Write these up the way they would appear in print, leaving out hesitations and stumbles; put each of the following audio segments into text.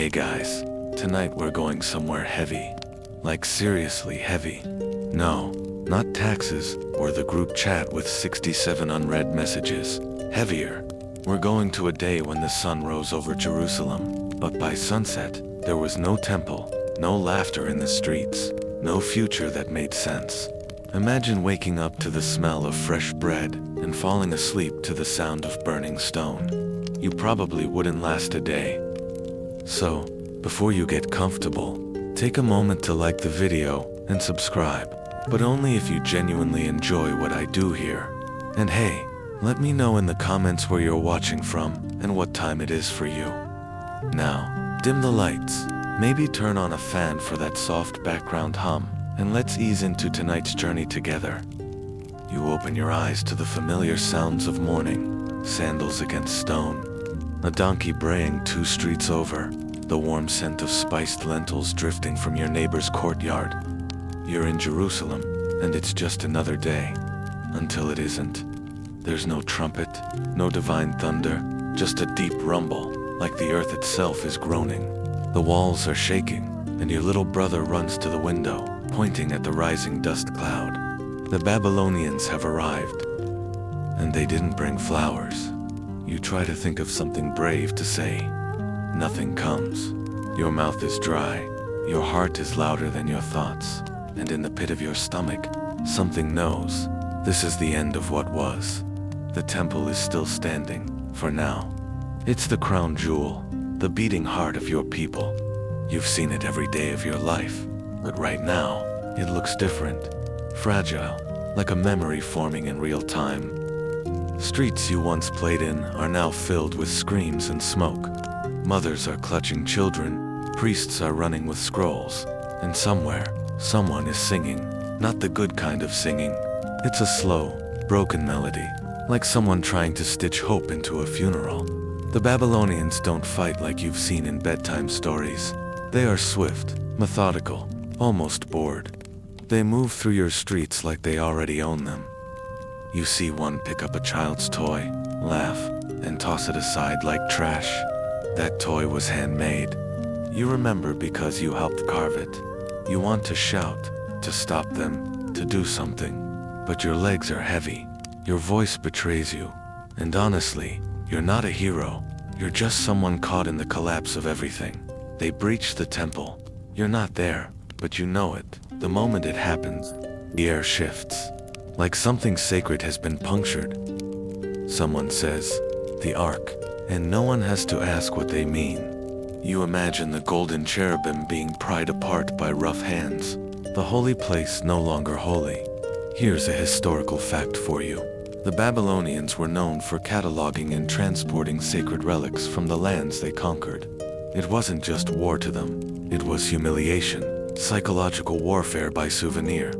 Hey guys, tonight we're going somewhere heavy. Like seriously heavy. No, not taxes or the group chat with 67 unread messages. Heavier. We're going to a day when the sun rose over Jerusalem, but by sunset, there was no temple, no laughter in the streets, no future that made sense. Imagine waking up to the smell of fresh bread and falling asleep to the sound of burning stone. You probably wouldn't last a day. So, before you get comfortable, take a moment to like the video and subscribe, but only if you genuinely enjoy what I do here. And hey, let me know in the comments where you're watching from and what time it is for you. Now, dim the lights, maybe turn on a fan for that soft background hum, and let's ease into tonight's journey together. You open your eyes to the familiar sounds of morning, sandals against stone, a donkey braying 2 streets over, the warm scent of spiced lentils drifting from your neighbor's courtyard. You're in Jerusalem, and it's just another day. Until it isn't. There's no trumpet, no divine thunder, just a deep rumble, like the earth itself is groaning. The walls are shaking, and your little brother runs to the window, pointing at the rising dust cloud. The Babylonians have arrived, and they didn't bring flowers. You try to think of something brave to say. Nothing comes. Your mouth is dry, your heart is louder than your thoughts, and in the pit of your stomach, something knows. This is the end of what was. The temple is still standing, for now. It's the crown jewel, the beating heart of your people. You've seen it every day of your life, but right now, it looks different. Fragile, like a memory forming in real time. Streets you once played in are now filled with screams and smoke. Mothers are clutching children, priests are running with scrolls, and somewhere, someone is singing. Not the good kind of singing. It's a slow, broken melody, like someone trying to stitch hope into a funeral. The Babylonians don't fight like you've seen in bedtime stories. They are swift, methodical, almost bored. They move through your streets like they already own them. You see one pick up a child's toy, laugh, and toss it aside like trash. That toy was handmade. You remember because you helped carve it. You want to shout, to stop them, to do something. But your legs are heavy. Your voice betrays you. And honestly, you're not a hero. You're just someone caught in the collapse of everything. They breached the temple. You're not there, but you know it. The moment it happens, the air shifts. Like something sacred has been punctured. Someone says, the ark, and no one has to ask what they mean. You imagine the golden cherubim being pried apart by rough hands. The holy place no longer holy. Here's a historical fact for you. The Babylonians were known for cataloging and transporting sacred relics from the lands they conquered. It wasn't just war to them. It was humiliation, psychological warfare by souvenir.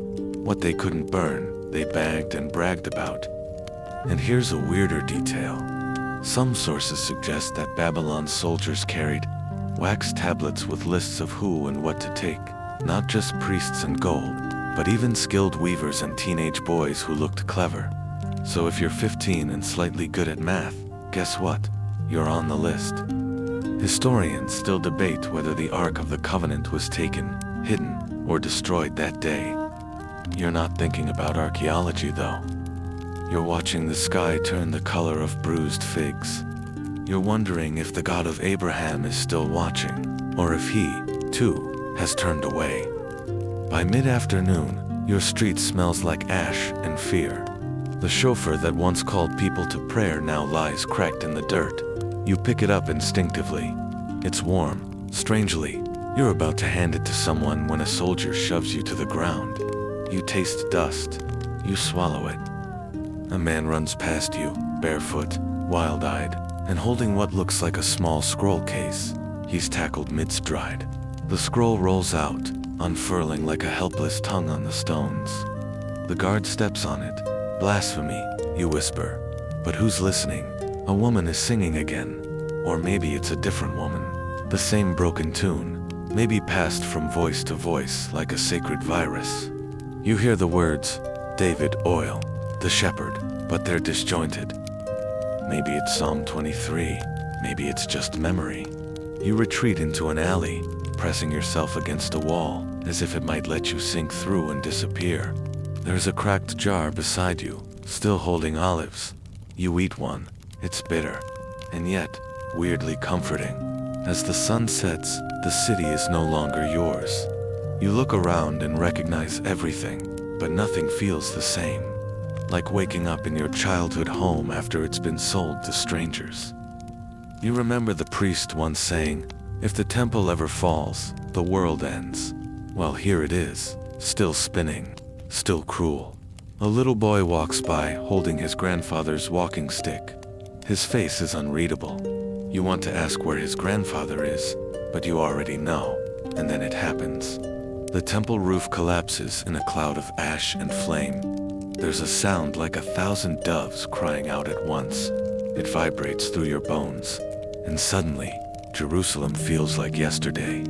What they couldn't burn, they bagged and bragged about. And here's a weirder detail. Some sources suggest that Babylon's soldiers carried wax tablets with lists of who and what to take. Not just priests and gold, but even skilled weavers and teenage boys who looked clever. So if you're 15 and slightly good at math, guess what? You're on the list. Historians still debate whether the Ark of the Covenant was taken, hidden, or destroyed that day. You're not thinking about archaeology though. You're watching the sky turn the color of bruised figs. You're wondering if the God of Abraham is still watching, or if he, too, has turned away. By mid-afternoon, your street smells like ash and fear. The chauffeur that once called people to prayer now lies cracked in the dirt. You pick it up instinctively. It's warm. Strangely, you're about to hand it to someone when a soldier shoves you to the ground. You taste dust. You swallow it. A man runs past you, barefoot, wild-eyed, and holding what looks like a small scroll case. He's tackled mid-stride. The scroll rolls out, unfurling like a helpless tongue on the stones. The guard steps on it. Blasphemy, you whisper. But who's listening? A woman is singing again. Or maybe it's a different woman. The same broken tune, maybe passed from voice to voice like a sacred virus. You hear the words, David, oil, the shepherd, but they're disjointed. Maybe it's Psalm 23, maybe it's just memory. You retreat into an alley, pressing yourself against a wall, as if it might let you sink through and disappear. There's a cracked jar beside you, still holding olives. You eat one. It's bitter, and yet weirdly comforting. As the sun sets, the city is no longer yours. You look around and recognize everything, but nothing feels the same. Like waking up in your childhood home after it's been sold to strangers. You remember the priest once saying, "If the temple ever falls, the world ends." Well, here it is, still spinning, still cruel. A little boy walks by holding his grandfather's walking stick. His face is unreadable. You want to ask where his grandfather is, but you already know, and then it happens. The temple roof collapses in a cloud of ash and flame. There's a sound like 1,000 doves crying out at once. It vibrates through your bones, and suddenly, Jerusalem feels like yesterday.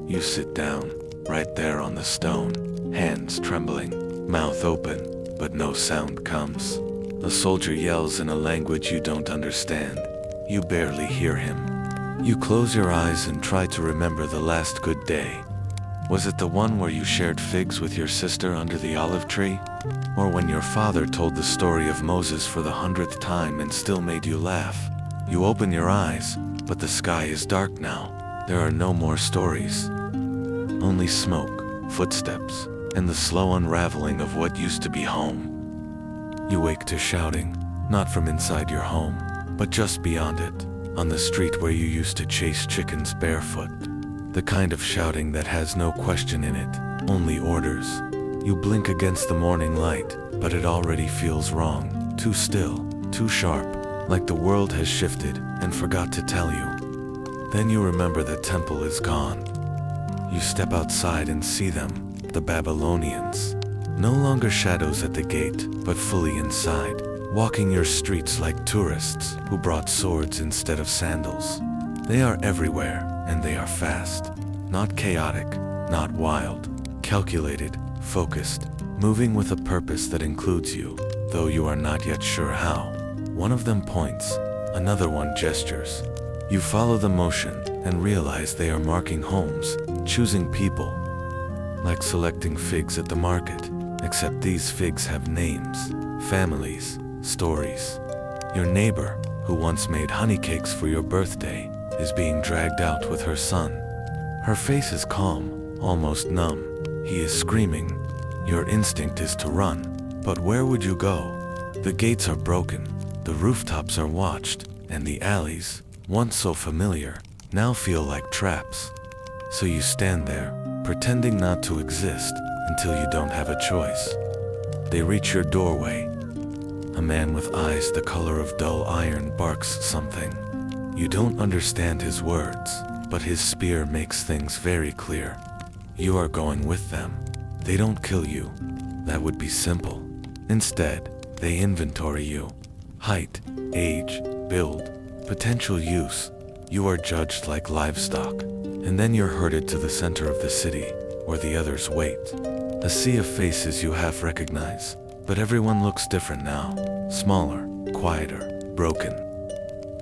You sit down, right there on the stone, hands trembling, mouth open, but no sound comes. A soldier yells in a language you don't understand. You barely hear him. You close your eyes and try to remember the last good day. Was it the one where you shared figs with your sister under the olive tree? Or when your father told the story of Moses for the 100th time and still made you laugh? You open your eyes, but the sky is dark now. There are no more stories. Only smoke, footsteps, and the slow unraveling of what used to be home. You wake to shouting, not from inside your home, but just beyond it, on the street where you used to chase chickens barefoot. The kind of shouting that has no question in it, only orders. You blink against the morning light, but it already feels wrong, too still, too sharp, like the world has shifted and forgot to tell you. Then you remember the temple is gone. You step outside and see them, the Babylonians. No longer shadows at the gate, but fully inside, walking your streets like tourists who brought swords instead of sandals. They are everywhere, and they are fast. Not chaotic, not wild. Calculated, focused, moving with a purpose that includes you, though you are not yet sure how. One of them points, another one gestures. You follow the motion and realize they are marking homes, choosing people. Like selecting figs at the market, except these figs have names, families, stories. Your neighbor, who once made honey cakes for your birthday, is being dragged out with her son. Her face is calm, almost numb. He is screaming. Your instinct is to run, but where would you go? The gates are broken, the rooftops are watched, and the alleys, once so familiar, now feel like traps. So you stand there, pretending not to exist, until you don't have a choice. They reach your doorway. A man with eyes the color of dull iron barks something. You don't understand his words, but his spear makes things very clear. You are going with them. They don't kill you. That would be simple. Instead, they inventory you. Height, age, build, potential use. You are judged like livestock. And then you're herded to the center of the city, where the others wait. A sea of faces you half recognize, but everyone looks different now. Smaller, quieter, broken.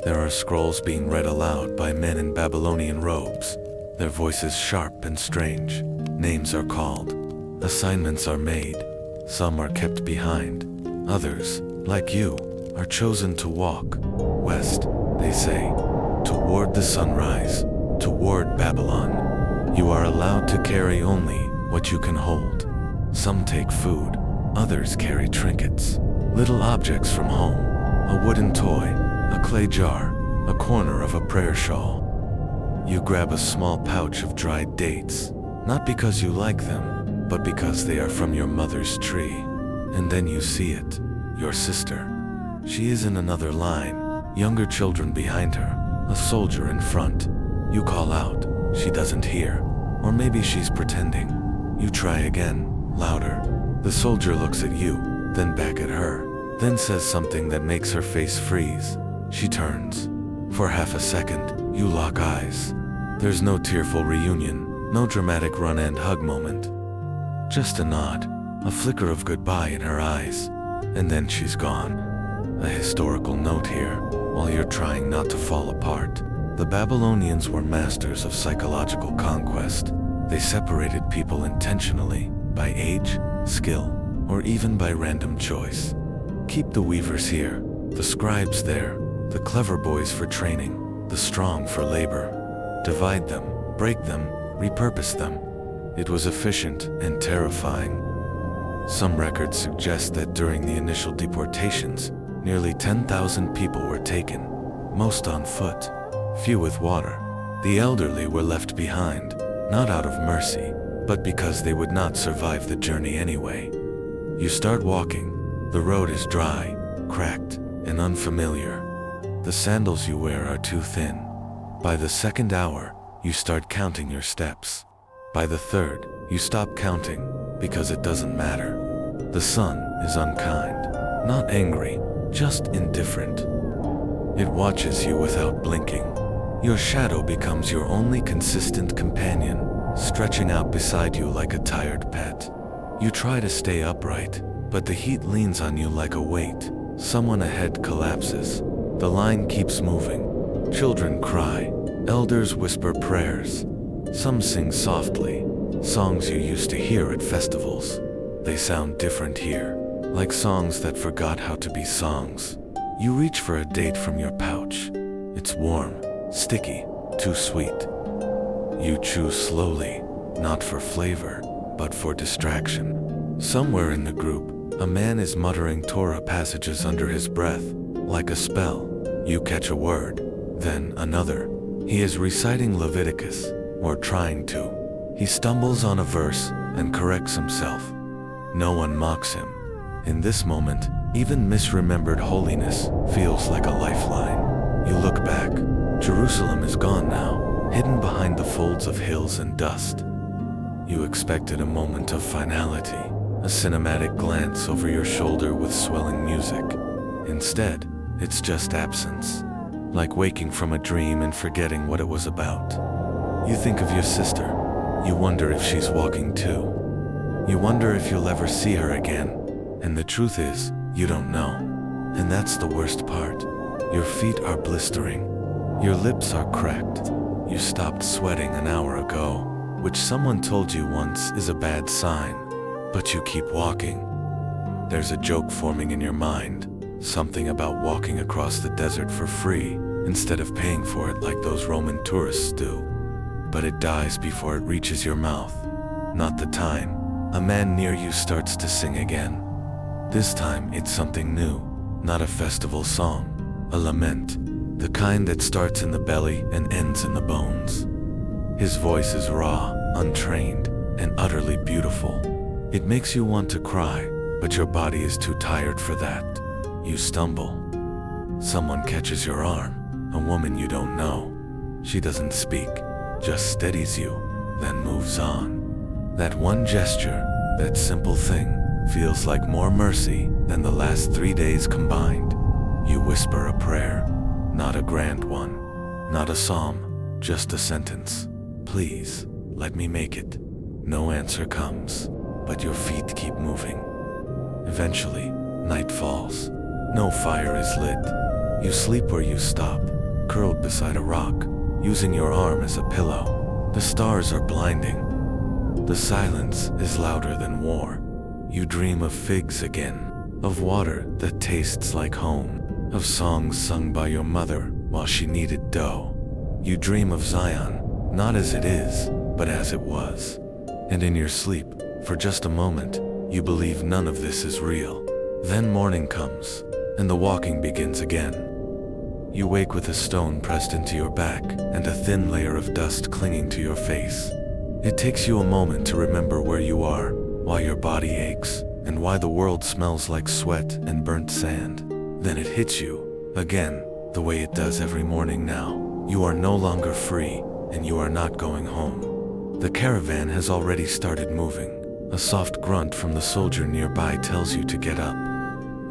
There are scrolls being read aloud by men in Babylonian robes, their voices sharp and strange. Names are called. Assignments are made. Some are kept behind. Others, like you, are chosen to walk west, they say, toward the sunrise, toward Babylon. You are allowed to carry only what you can hold. Some take food, others carry trinkets, little objects from home, a wooden toy, a clay jar, a corner of a prayer shawl. You grab a small pouch of dried dates, not because you like them, but because they are from your mother's tree. And then you see it, your sister. She is in another line, younger children behind her, a soldier in front. You call out, she doesn't hear, or maybe she's pretending. You try again, louder. The soldier looks at you, then back at her, then says something that makes her face freeze. She turns. For half a second, you lock eyes. There's no tearful reunion, no dramatic run and hug moment. Just a nod, a flicker of goodbye in her eyes, and then she's gone. A historical note here, while you're trying not to fall apart. The Babylonians were masters of psychological conquest. They separated people intentionally, by age, skill, or even by random choice. Keep the weavers here, the scribes there, the clever boys for training, the strong for labor. Divide them, break them, repurpose them. It was efficient and terrifying. Some records suggest that during the initial deportations, nearly 10,000 people were taken, most on foot, few with water. The elderly were left behind, not out of mercy, but because they would not survive the journey anyway. You start walking. The road is dry, cracked, and unfamiliar. The sandals you wear are too thin. By the second hour, you start counting your steps. By the third, you stop counting, because it doesn't matter. The sun is unkind, not angry, just indifferent. It watches you without blinking. Your shadow becomes your only consistent companion, stretching out beside you like a tired pet. You try to stay upright, but the heat leans on you like a weight. Someone ahead collapses. The line keeps moving. Children cry. Elders whisper prayers. Some sing softly, songs you used to hear at festivals. They sound different here, like songs that forgot how to be songs. You reach for a date from your pouch. It's warm, sticky, too sweet. You chew slowly, not for flavor, but for distraction. Somewhere in the group, a man is muttering Torah passages under his breath, like a spell. You catch a word, then another. He is reciting Leviticus, or trying to. He stumbles on a verse and corrects himself. No one mocks him. In this moment, even misremembered holiness feels like a lifeline. You look back. Jerusalem is gone now, hidden behind the folds of hills and dust. You expected a moment of finality, a cinematic glance over your shoulder with swelling music. Instead, it's just absence, like waking from a dream and forgetting what it was about. You think of your sister. You wonder if she's walking too. You wonder if you'll ever see her again. And the truth is, you don't know. And that's the worst part. Your feet are blistering. Your lips are cracked. You stopped sweating an hour ago, which someone told you once is a bad sign. But you keep walking. There's a joke forming in your mind, something about walking across the desert for free instead of paying for it like those Roman tourists do. But it dies before it reaches your mouth. Not the time. A man near you starts to sing again. This time it's something new, not a festival song, a lament, the kind that starts in the belly and ends in the bones. His voice is raw, untrained, and utterly beautiful. It makes you want to cry, but your body is too tired for that. You stumble. Someone catches your arm, a woman you don't know. She doesn't speak, just steadies you, then moves on. That one gesture, that simple thing, feels like more mercy than the last 3 days combined. You whisper a prayer, not a grand one, not a psalm, just a sentence. Please, let me make it. No answer comes, but your feet keep moving. Eventually, night falls. No fire is lit. You sleep where you stop, curled beside a rock, using your arm as a pillow. The stars are blinding. The silence is louder than war. You dream of figs again, of water that tastes like home, of songs sung by your mother while she kneaded dough. You dream of Zion, not as it is, but as it was. And in your sleep, for just a moment, you believe none of this is real. Then morning comes, and the walking begins again. You wake with a stone pressed into your back and a thin layer of dust clinging to your face. It takes you a moment to remember where you are, why your body aches, and why the world smells like sweat and burnt sand. Then it hits you, again, the way it does every morning now. You are no longer free, and you are not going home. The caravan has already started moving. A soft grunt from the soldier nearby tells you to get up.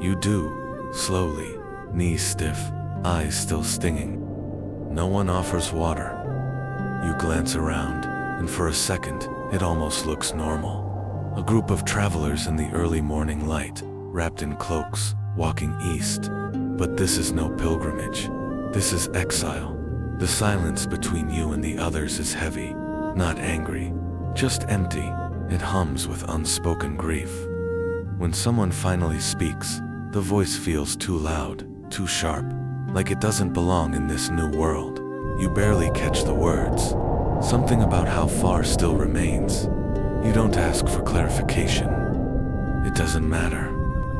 You do, slowly, knees stiff, eyes still stinging. No one offers water. You glance around, and for a second, it almost looks normal. A group of travelers in the early morning light, wrapped in cloaks, walking east. But this is no pilgrimage. This is exile. The silence between you and the others is heavy, not angry, just empty. It hums with unspoken grief. When someone finally speaks, the voice feels too loud, too sharp, like it doesn't belong in this new world. You barely catch the words. Something about how far still remains. You don't ask for clarification. It doesn't matter.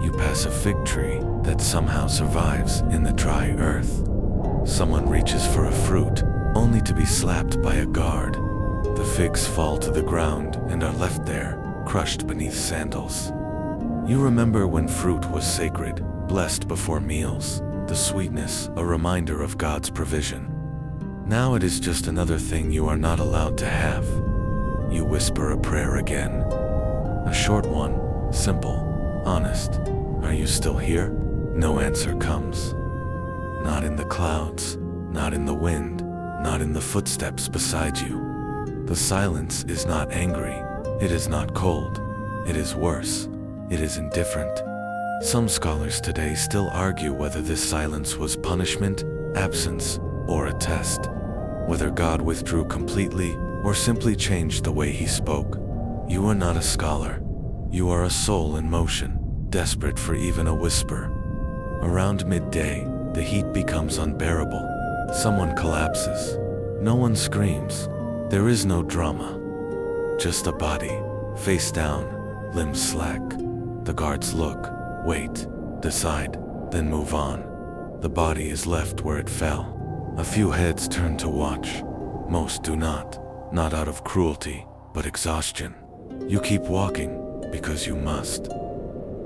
You pass a fig tree that somehow survives in the dry earth. Someone reaches for a fruit, only to be slapped by a guard. The figs fall to the ground and are left there, crushed beneath sandals. You remember when fruit was sacred, blessed before meals, the sweetness, a reminder of God's provision. Now it is just another thing you are not allowed to have. You whisper a prayer again. A short one, simple, honest. Are you still here? No answer comes. Not in the clouds, not in the wind, not in the footsteps beside you. The silence is not angry. It is not cold. It is worse. It is indifferent. Some scholars today still argue whether this silence was punishment, absence, or a test. Whether God withdrew completely or simply changed the way he spoke. You are not a scholar. You are a soul in motion, desperate for even a whisper. Around midday, the heat becomes unbearable. Someone collapses. No one screams. There is no drama. Just a body, face down, limbs slack. The guards look, wait, decide, then move on. The body is left where it fell. A few heads turn to watch. Most do not out of cruelty, but exhaustion. You keep walking, because you must.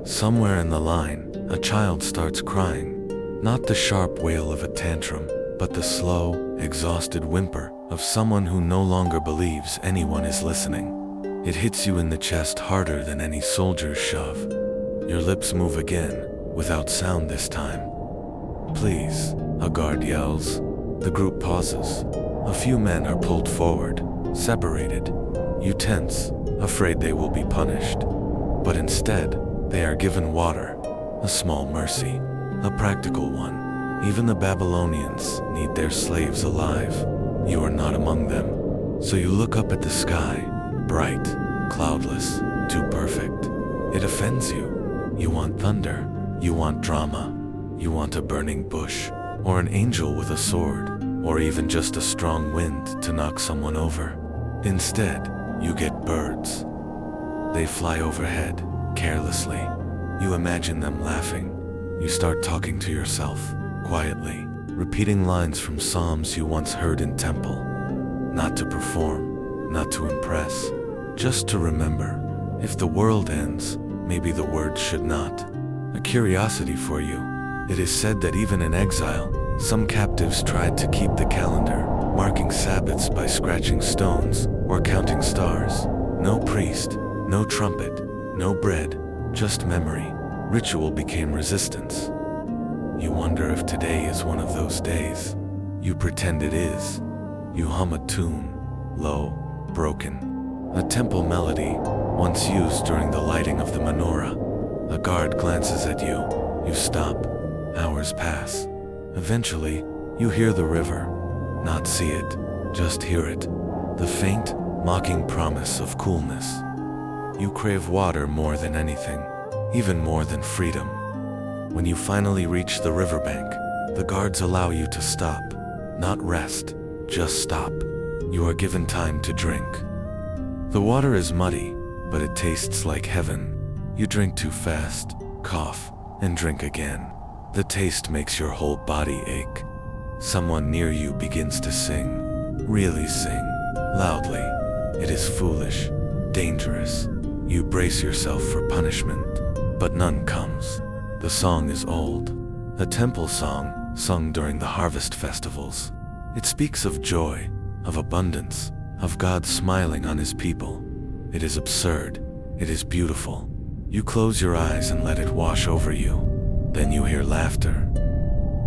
Somewhere in the line, a child starts crying. Not the sharp wail of a tantrum, but the slow, exhausted whimper of someone who no longer believes anyone is listening. It hits you in the chest harder than any soldier's shove. Your lips move again, without sound this time. Please, a guard yells. The group pauses. A few men are pulled forward, separated. You tense, afraid they will be punished. But instead, they are given water, a small mercy, a practical one. Even the Babylonians need their slaves alive. You are not among them. So you look up at the sky, bright, cloudless, too perfect. It offends you. You want thunder. You want drama. You want a burning bush, or an angel with a sword, or even just a strong wind to knock someone over. Instead, you get birds. They fly overhead, carelessly. You imagine them laughing. You start talking to yourself, quietly, repeating lines from psalms you once heard in temple. Not to perform, not to impress, just to remember. If the world ends, maybe the words should not. A curiosity for you. It is said that even in exile, some captives tried to keep the calendar, marking Sabbaths by scratching stones or counting stars. No priest, no trumpet, no bread, just memory. Ritual became resistance. You wonder if today is one of those days. You pretend it is. You hum a tune, low, broken. A temple melody, once used during the lighting of the menorah. A guard glances at you. You stop. Hours pass. Eventually, you hear the river. Not see it, just hear it. The faint, mocking promise of coolness. You crave water more than anything, even more than freedom. When you finally reach the riverbank, the guards allow you to stop. Not rest, just stop. You are given time to drink. The water is muddy, but it tastes like heaven. You drink too fast, cough, and drink again. The taste makes your whole body ache. Someone near you begins to sing. Really sing. Loudly. It is foolish. Dangerous. You brace yourself for punishment. But none comes. The song is old. A temple song, sung during the harvest festivals. It speaks of joy, of abundance, of God smiling on his people. It is absurd. It is beautiful. You close your eyes and let it wash over you. Then you hear laughter.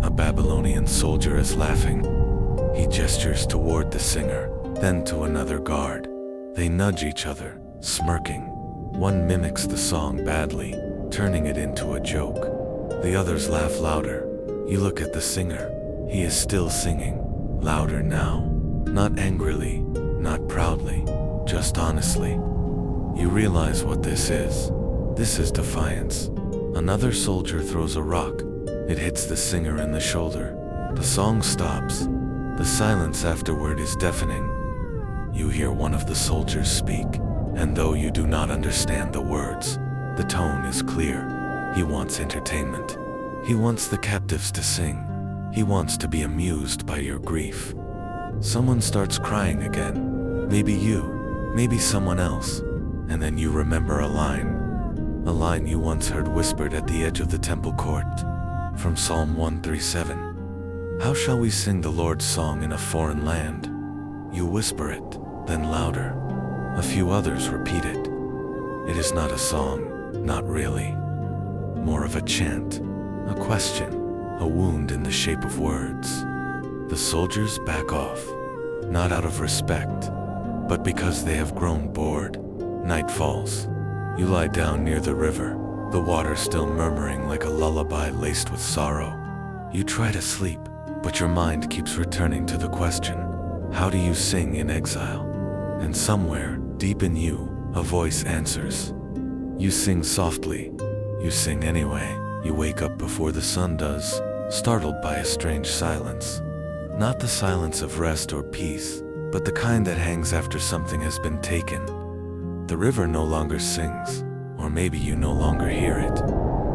A Babylonian soldier is laughing. He gestures toward the singer, then to another guard. They nudge each other, smirking. One mimics the song badly, turning it into a joke. The others laugh louder. You look at the singer. He is still singing, louder now. Not angrily, not proudly, just honestly. You realize what this is. This is defiance. Another soldier throws a rock. It hits the singer in the shoulder. The song stops. The silence afterward is deafening. You hear one of the soldiers speak, and though you do not understand the words, the tone is clear. He wants entertainment. He wants the captives to sing. He wants to be amused by your grief. Someone starts crying again. Maybe you, maybe someone else. And then you remember a line you once heard whispered at the edge of the temple court, from Psalm 137. How shall we sing the Lord's song in a foreign land? You whisper it, then louder. A few others repeat it. It is not a song, not really. More of a chant, a question, a wound in the shape of words. The soldiers back off, not out of respect, but because they have grown bored. Night falls. You lie down near the river, the water still murmuring like a lullaby laced with sorrow. You try to sleep, but your mind keeps returning to the question, how do you sing in exile? And somewhere, deep in you, a voice answers. You sing softly. You sing anyway. You wake up before the sun does, startled by a strange silence. Not the silence of rest or peace, but the kind that hangs after something has been taken. The river no longer sings, or maybe you no longer hear it.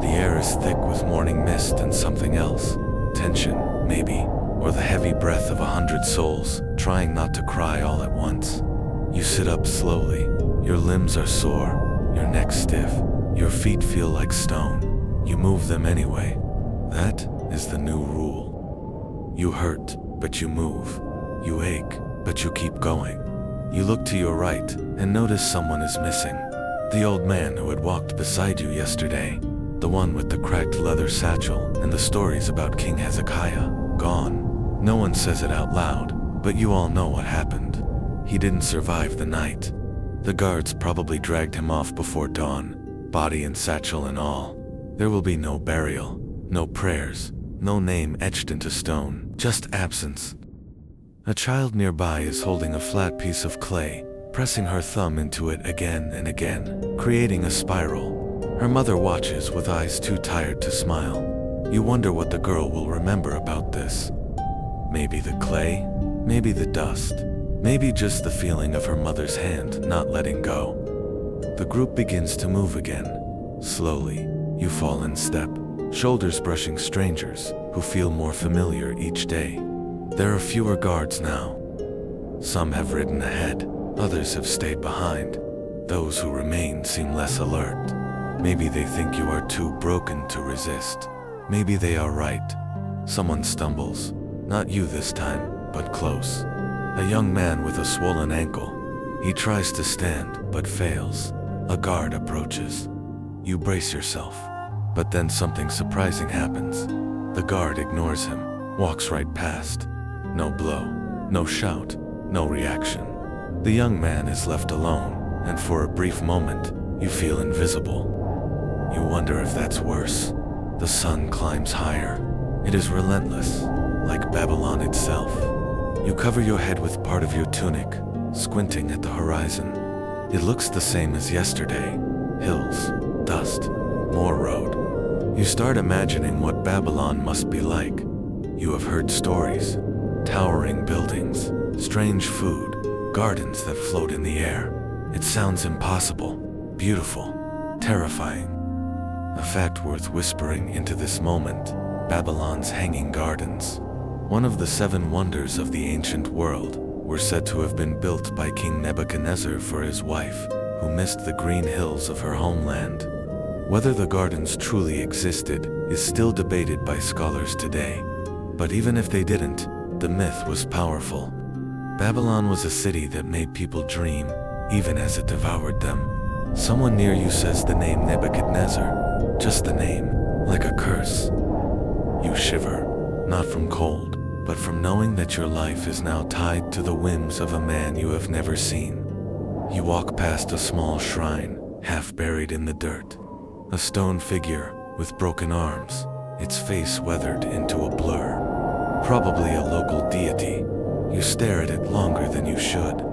The air is thick with morning mist and something else. Tension, maybe, or the heavy breath of 100 souls, trying not to cry all at once. You sit up slowly. Your limbs are sore, your neck stiff, your feet feel like stone. You move them anyway. That is the new rule. You hurt, but you move. You ache, but you keep going. You look to your right and notice someone is missing. The old man who had walked beside you yesterday. The one with the cracked leather satchel and the stories about King Hezekiah. Gone. No one says it out loud, but you all know what happened. He didn't survive the night. The guards probably dragged him off before dawn, body and satchel and all. There will be no burial, no prayers, no name etched into stone, just absence. A child nearby is holding a flat piece of clay, pressing her thumb into it again and again, creating a spiral. Her mother watches with eyes too tired to smile. You wonder what the girl will remember about this. Maybe the clay, maybe the dust, maybe just the feeling of her mother's hand not letting go. The group begins to move again. Slowly, you fall in step, shoulders brushing strangers who feel more familiar each day. There are fewer guards now. Some have ridden ahead, others have stayed behind. Those who remain seem less alert. Maybe they think you are too broken to resist. Maybe they are right. Someone stumbles. Not you this time, but close. A young man with a swollen ankle. He tries to stand, but fails. A guard approaches. You brace yourself. But then something surprising happens. The guard ignores him, walks right past. No blow, no shout, no reaction. The young man is left alone, and for a brief moment, you feel invisible. You wonder if that's worse. The sun climbs higher. It is relentless, like Babylon itself. You cover your head with part of your tunic, squinting at the horizon. It looks the same as yesterday. Hills, dust, more road. You start imagining what Babylon must be like. You have heard stories. Towering buildings, strange food, gardens that float in the air. It sounds impossible, beautiful, terrifying. A fact worth whispering into this moment, Babylon's Hanging Gardens. One of the 7 wonders of the ancient world, were said to have been built by King Nebuchadnezzar for his wife, who missed the green hills of her homeland. Whether the gardens truly existed is still debated by scholars today. But even if they didn't, the myth was powerful. Babylon was a city that made people dream, even as it devoured them. Someone near you says the name Nebuchadnezzar, just the name, like a curse. You shiver, not from cold, but from knowing that your life is now tied to the whims of a man you have never seen. You walk past a small shrine, half buried in the dirt. A stone figure with broken arms, its face weathered into a blur. Probably a local deity. You stare at it longer than you should.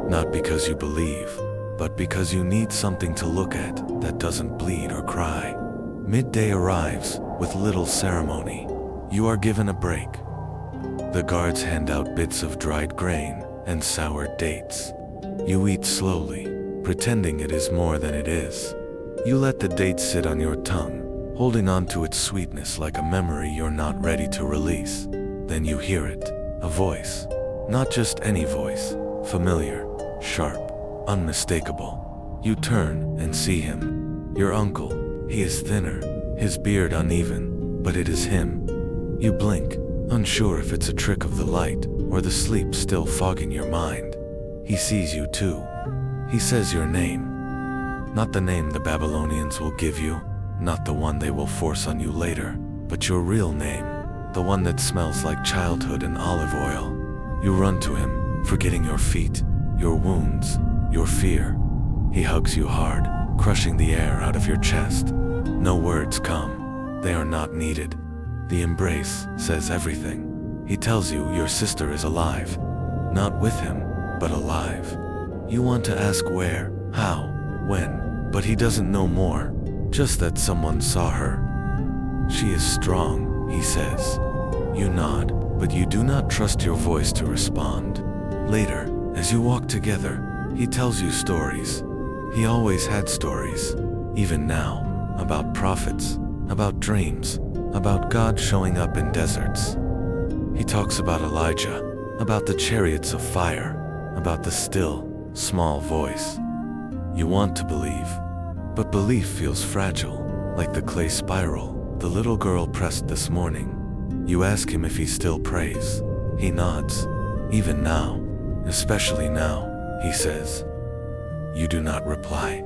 Not because you believe, but because you need something to look at that doesn't bleed or cry. Midday arrives with little ceremony. You are given a break. The guards hand out bits of dried grain and soured dates. You eat slowly, pretending it is more than it is. You let the dates sit on your tongue, holding on to its sweetness like a memory you're not ready to release. Then you hear it, a voice. Not just any voice, familiar, sharp, unmistakable. You turn and see him. Your uncle. He is thinner, his beard uneven, but it is him. You blink, unsure if it's a trick of the light or the sleep still fogging your mind. He sees you too. He says your name. Not the name the Babylonians will give you, not the one they will force on you later, but your real name, the one that smells like childhood and olive oil. You run to him, forgetting your feet, your wounds, your fear. He hugs you hard, crushing the air out of your chest. No words come. They are not needed. The embrace says everything. He tells you your sister is alive. Not with him, but alive. You want to ask where, how, when, but he doesn't know more, just that someone saw her. She is strong, he says. You nod, but you do not trust your voice to respond. Later, as you walk together, he tells you stories. He always had stories, even now, about prophets, about dreams, about God showing up in deserts. He talks about Elijah, about the chariots of fire, about the still, small voice. You want to believe, but belief feels fragile, like the clay spiral the little girl pressed this morning. You ask him if he still prays. He nods. Even now, especially now, he says. You do not reply.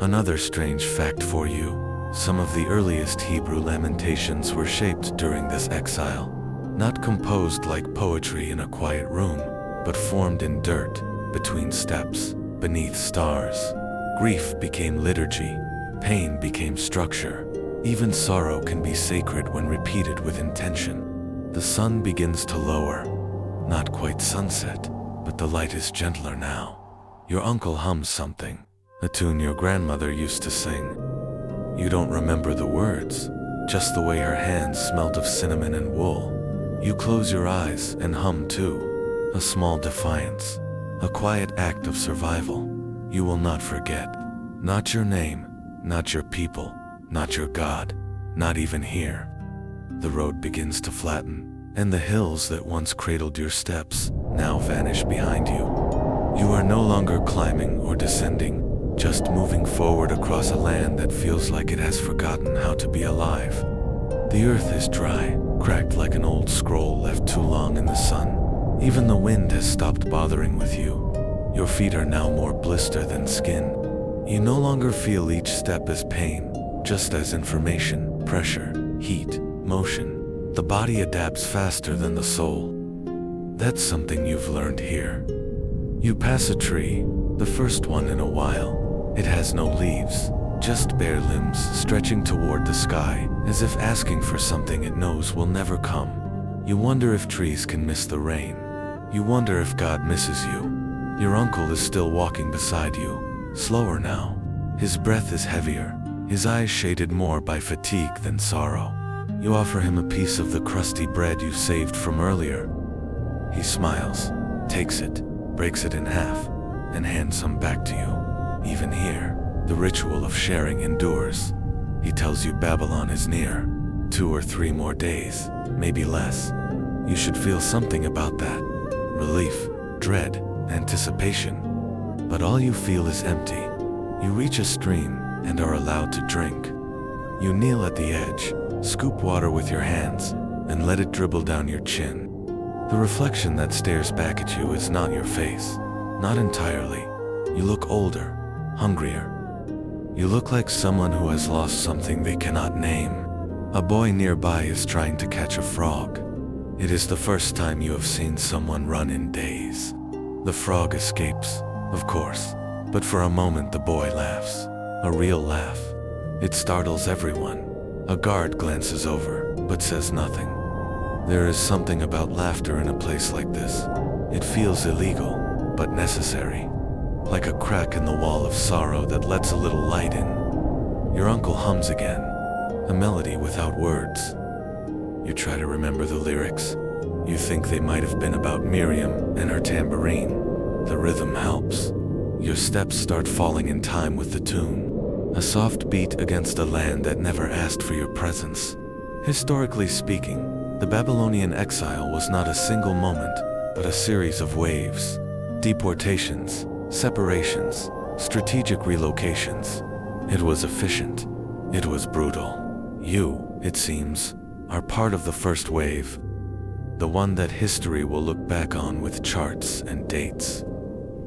Another strange fact for you. Some of the earliest Hebrew lamentations were shaped during this exile, not composed like poetry in a quiet room, but formed in dirt, between steps, beneath stars. Grief became liturgy, pain became structure. Even sorrow can be sacred when repeated with intention. The sun begins to lower, not quite sunset, but the light is gentler now. Your uncle hums something, a tune your grandmother used to sing. You don't remember the words, just the way her hands smelt of cinnamon and wool. You close your eyes and hum too, a small defiance, a quiet act of survival. You will not forget, not your name, not your people, not your God, not even here. The road begins to flatten, and the hills that once cradled your steps now vanish behind you. You are no longer climbing or descending, just moving forward across a land that feels like it has forgotten how to be alive. The earth is dry, cracked like an old scroll left too long in the sun. Even the wind has stopped bothering with you. Your feet are now more blister than skin. You no longer feel each step as pain, just as information, pressure, heat, motion. The body adapts faster than the soul. That's something you've learned here. You pass a tree, the first one in a while. It has no leaves, just bare limbs stretching toward the sky, as if asking for something it knows will never come. You wonder if trees can miss the rain. You wonder if God misses you. Your uncle is still walking beside you, slower now. His breath is heavier, his eyes shaded more by fatigue than sorrow. You offer him a piece of the crusty bread you saved from earlier. He smiles, takes it, breaks it in half, and hands some back to you. Even here, the ritual of sharing endures. He tells you Babylon is near. 2 or 3 more days, maybe less. You should feel something about that. Relief, dread, anticipation. But all you feel is empty. You reach a stream and are allowed to drink. You kneel at the edge, scoop water with your hands, and let it dribble down your chin. The reflection that stares back at you is not your face. Not entirely. You look older, hungrier. You look like someone who has lost something they cannot name. A boy nearby is trying to catch a frog. It is the first time you have seen someone run in days. The frog escapes, of course, but for a moment the boy laughs. A real laugh. It startles everyone. A guard glances over, but says nothing. There is something about laughter in a place like this. It feels illegal, but necessary. Like a crack in the wall of sorrow that lets a little light in. Your uncle hums again, a melody without words. You try to remember the lyrics. You think they might have been about Miriam and her tambourine. The rhythm helps. Your steps start falling in time with the tune. A soft beat against a land that never asked for your presence. Historically speaking, the Babylonian exile was not a single moment, but a series of waves. Deportations, separations, strategic relocations. It was efficient. It was brutal. You, it seems, are part of the first wave. The one that history will look back on with charts and dates.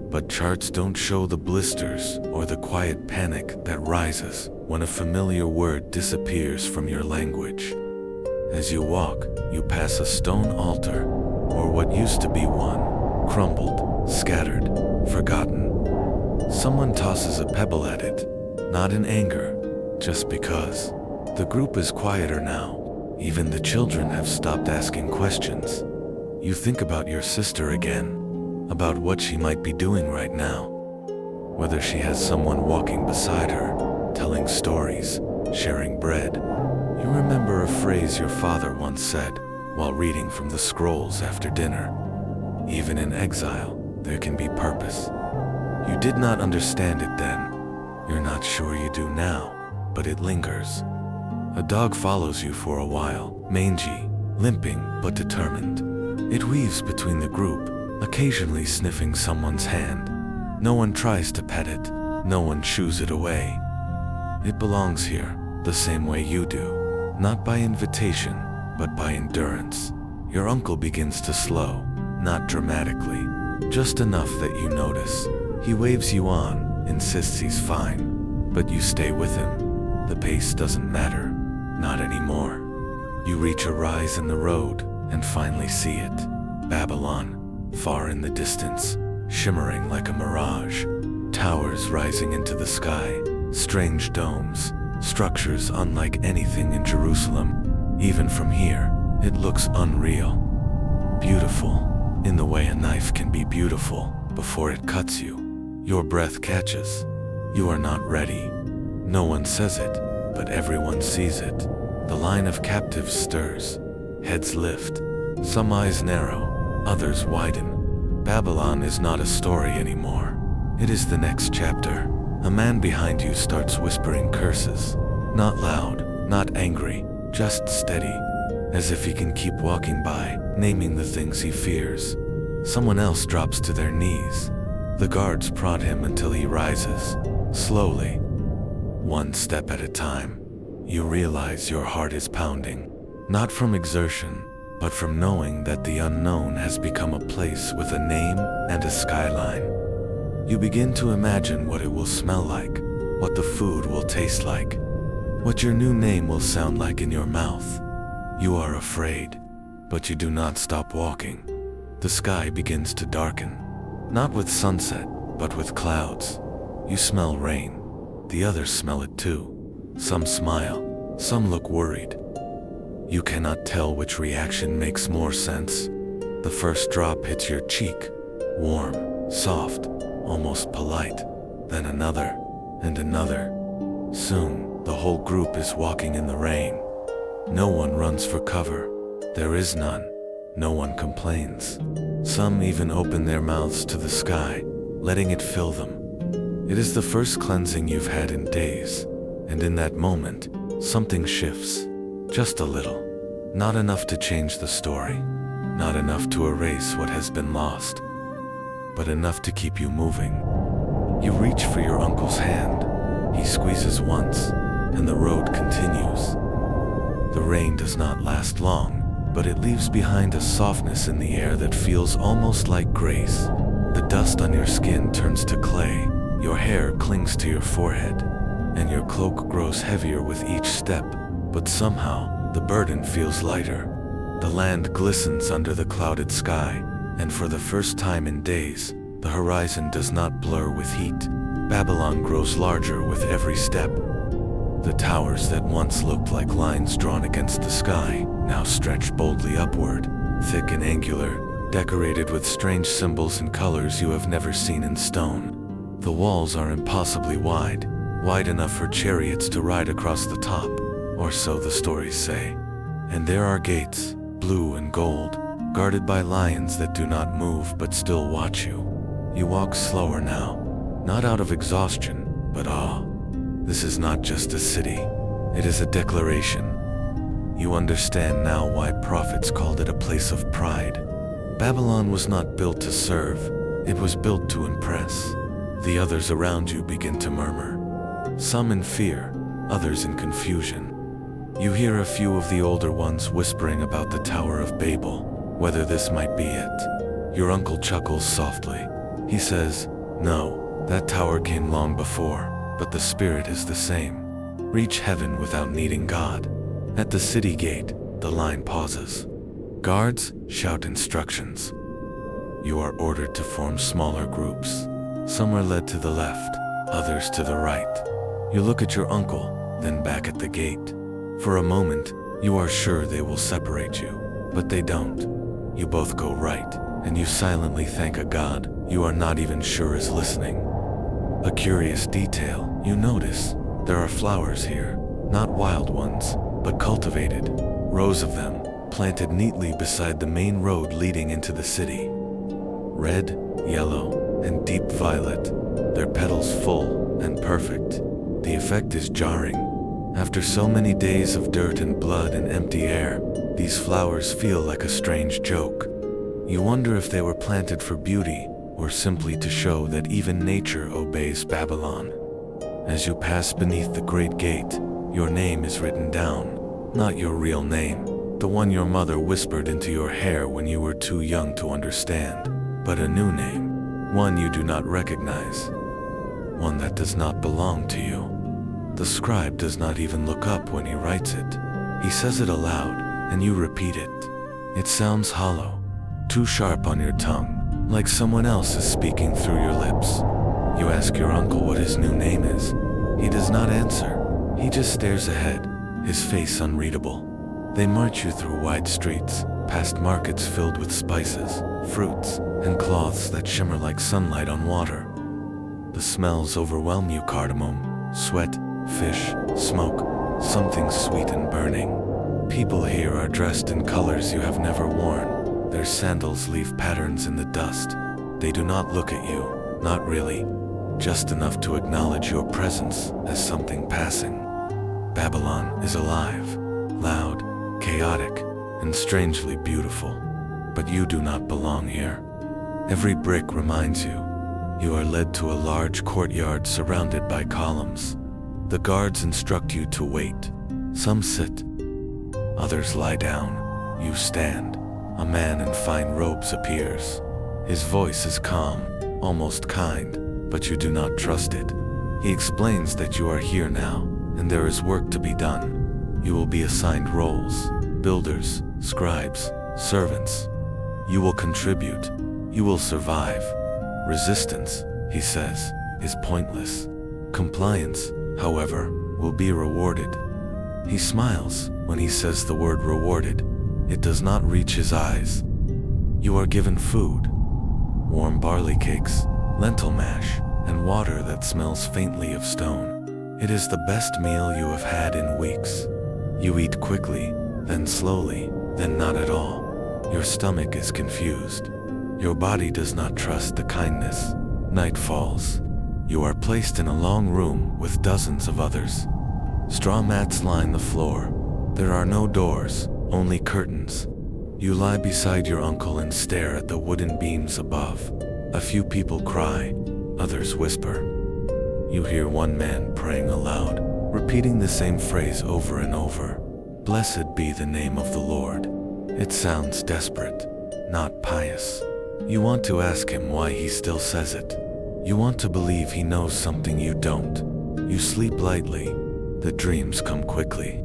But charts don't show the blisters or the quiet panic that rises when a familiar word disappears from your language. As you walk, you pass a stone altar, or what used to be one, crumbled, scattered, forgotten. Someone tosses a pebble at it, not in anger, just because. The group is quieter now. Even the children have stopped asking questions. You think about your sister again, about what she might be doing right now. Whether she has someone walking beside her, telling stories, sharing bread. You remember a phrase your father once said while reading from the scrolls after dinner. Even in exile, there can be purpose. You did not understand it then. You're not sure you do now, but it lingers. A dog follows you for a while, mangy, limping, but determined. It weaves between the group, occasionally sniffing someone's hand. No one tries to pet it, no one shoos it away. It belongs here, the same way you do. Not by invitation, but by endurance. Your uncle begins to slow, not dramatically, just enough that you notice. He waves you on, insists he's fine, but you stay with him. The pace doesn't matter, not anymore. You reach a rise in the road and finally see it. Babylon, far in the distance, shimmering like a mirage. Towers rising into the sky, strange domes, structures unlike anything in Jerusalem. Even from here, it looks unreal. Beautiful, in the way a knife can be beautiful before it cuts you. Your breath catches. You are not ready. No one says it, but everyone sees it. The line of captives stirs. Heads lift. Some eyes narrow, others widen. Babylon is not a story anymore. It is the next chapter. A man behind you starts whispering curses. Not loud, not angry, just steady. As if he can keep walking by, naming the things he fears. Someone else drops to their knees. The guards prod him until he rises. Slowly. One step at a time. You realize your heart is pounding. Not from exertion, but from knowing that the unknown has become a place with a name and a skyline. You begin to imagine what it will smell like, what the food will taste like, what your new name will sound like in your mouth. You are afraid, but you do not stop walking. The sky begins to darken, not with sunset, but with clouds. You smell rain. The others smell it too. Some smile, some look worried. You cannot tell which reaction makes more sense. The first drop hits your cheek, warm, soft, almost polite, then another, and another. Soon, the whole group is walking in the rain. No one runs for cover. There is none. No one complains. Some even open their mouths to the sky, letting it fill them. It is the first cleansing you've had in days, and in that moment, something shifts. Just a little. Not enough to change the story. Not enough to erase what has been lost. But enough to keep you moving. You reach for your uncle's hand. He squeezes once, and the road continues. The rain does not last long, but it leaves behind a softness in the air that feels almost like grace. The dust on your skin turns to clay, your hair clings to your forehead, and your cloak grows heavier with each step, but somehow, the burden feels lighter. The land glistens under the clouded sky, and for the first time in days, the horizon does not blur with heat. Babylon grows larger with every step. The towers that once looked like lines drawn against the sky now stretch boldly upward, thick and angular, decorated with strange symbols and colors you have never seen in stone. The walls are impossibly wide, wide enough for chariots to ride across the top, or so the stories say. And there are gates, blue and gold, guarded by lions that do not move but still watch you. You walk slower now, not out of exhaustion, but awe. This is not just a city, it is a declaration. You understand now why prophets called it a place of pride. Babylon was not built to serve, it was built to impress. The others around you begin to murmur, some in fear, others in confusion. You hear a few of the older ones whispering about the Tower of Babel, whether this might be it. Your uncle chuckles softly. He says, "No, that tower came long before, but the spirit is the same. Reach heaven without needing God." At the city gate, the line pauses. Guards shout instructions. You are ordered to form smaller groups. Some are led to the left, others to the right. You look at your uncle, then back at the gate. For a moment, you are sure they will separate you, but they don't. You both go right, and you silently thank a God you are not even sure is listening. A curious detail you notice: there are flowers here, not wild ones, but cultivated, rows of them, planted neatly beside the main road leading into the city. Red, yellow, and deep violet, their petals full and perfect. The effect is jarring. After so many days of dirt and blood and empty air, these flowers feel like a strange joke. You wonder if they were planted for beauty, or simply to show that even nature obeys Babylon. As you pass beneath the great gate, your name is written down. Not your real name, the one your mother whispered into your hair when you were too young to understand, but a new name, one you do not recognize, one that does not belong to you. The scribe does not even look up when he writes it. He says it aloud, and you repeat it. It sounds hollow, too sharp on your tongue, like someone else is speaking through your lips. You ask your uncle what his new name is. He does not answer. He just stares ahead, his face unreadable. They march you through wide streets, past markets filled with spices, fruits, and cloths that shimmer like sunlight on water. The smells overwhelm you: cardamom, sweat, fish, smoke, something sweet and burning. People here are dressed in colors you have never worn. Their sandals leave patterns in the dust. They do not look at you, not really, just enough to acknowledge your presence as something passing. Babylon is alive, loud, chaotic, and strangely beautiful. But you do not belong here. Every brick reminds you. You are led to a large courtyard surrounded by columns. The guards instruct you to wait. Some sit, others lie down. You stand. A man in fine robes appears. His voice is calm, almost kind, but you do not trust it. He explains that you are here now, and there is work to be done. You will be assigned roles: builders, scribes, servants. You will contribute. You will survive. Resistance, he says, is pointless. Compliance, however, will be rewarded. He smiles when he says the word rewarded. It does not reach his eyes. You are given food: warm barley cakes, lentil mash, and water that smells faintly of stone. It is the best meal you have had in weeks. You eat quickly, then slowly, then not at all. Your stomach is confused. Your body does not trust the kindness. Night falls. You are placed in a long room with dozens of others. Straw mats line the floor. There are no doors, only curtains. You lie beside your uncle and stare at the wooden beams above. A few people cry, others whisper. You hear one man praying aloud, repeating the same phrase over and over. "Blessed be the name of the Lord." It sounds desperate, not pious. You want to ask him why he still says it. You want to believe he knows something you don't. You sleep lightly. The dreams come quickly.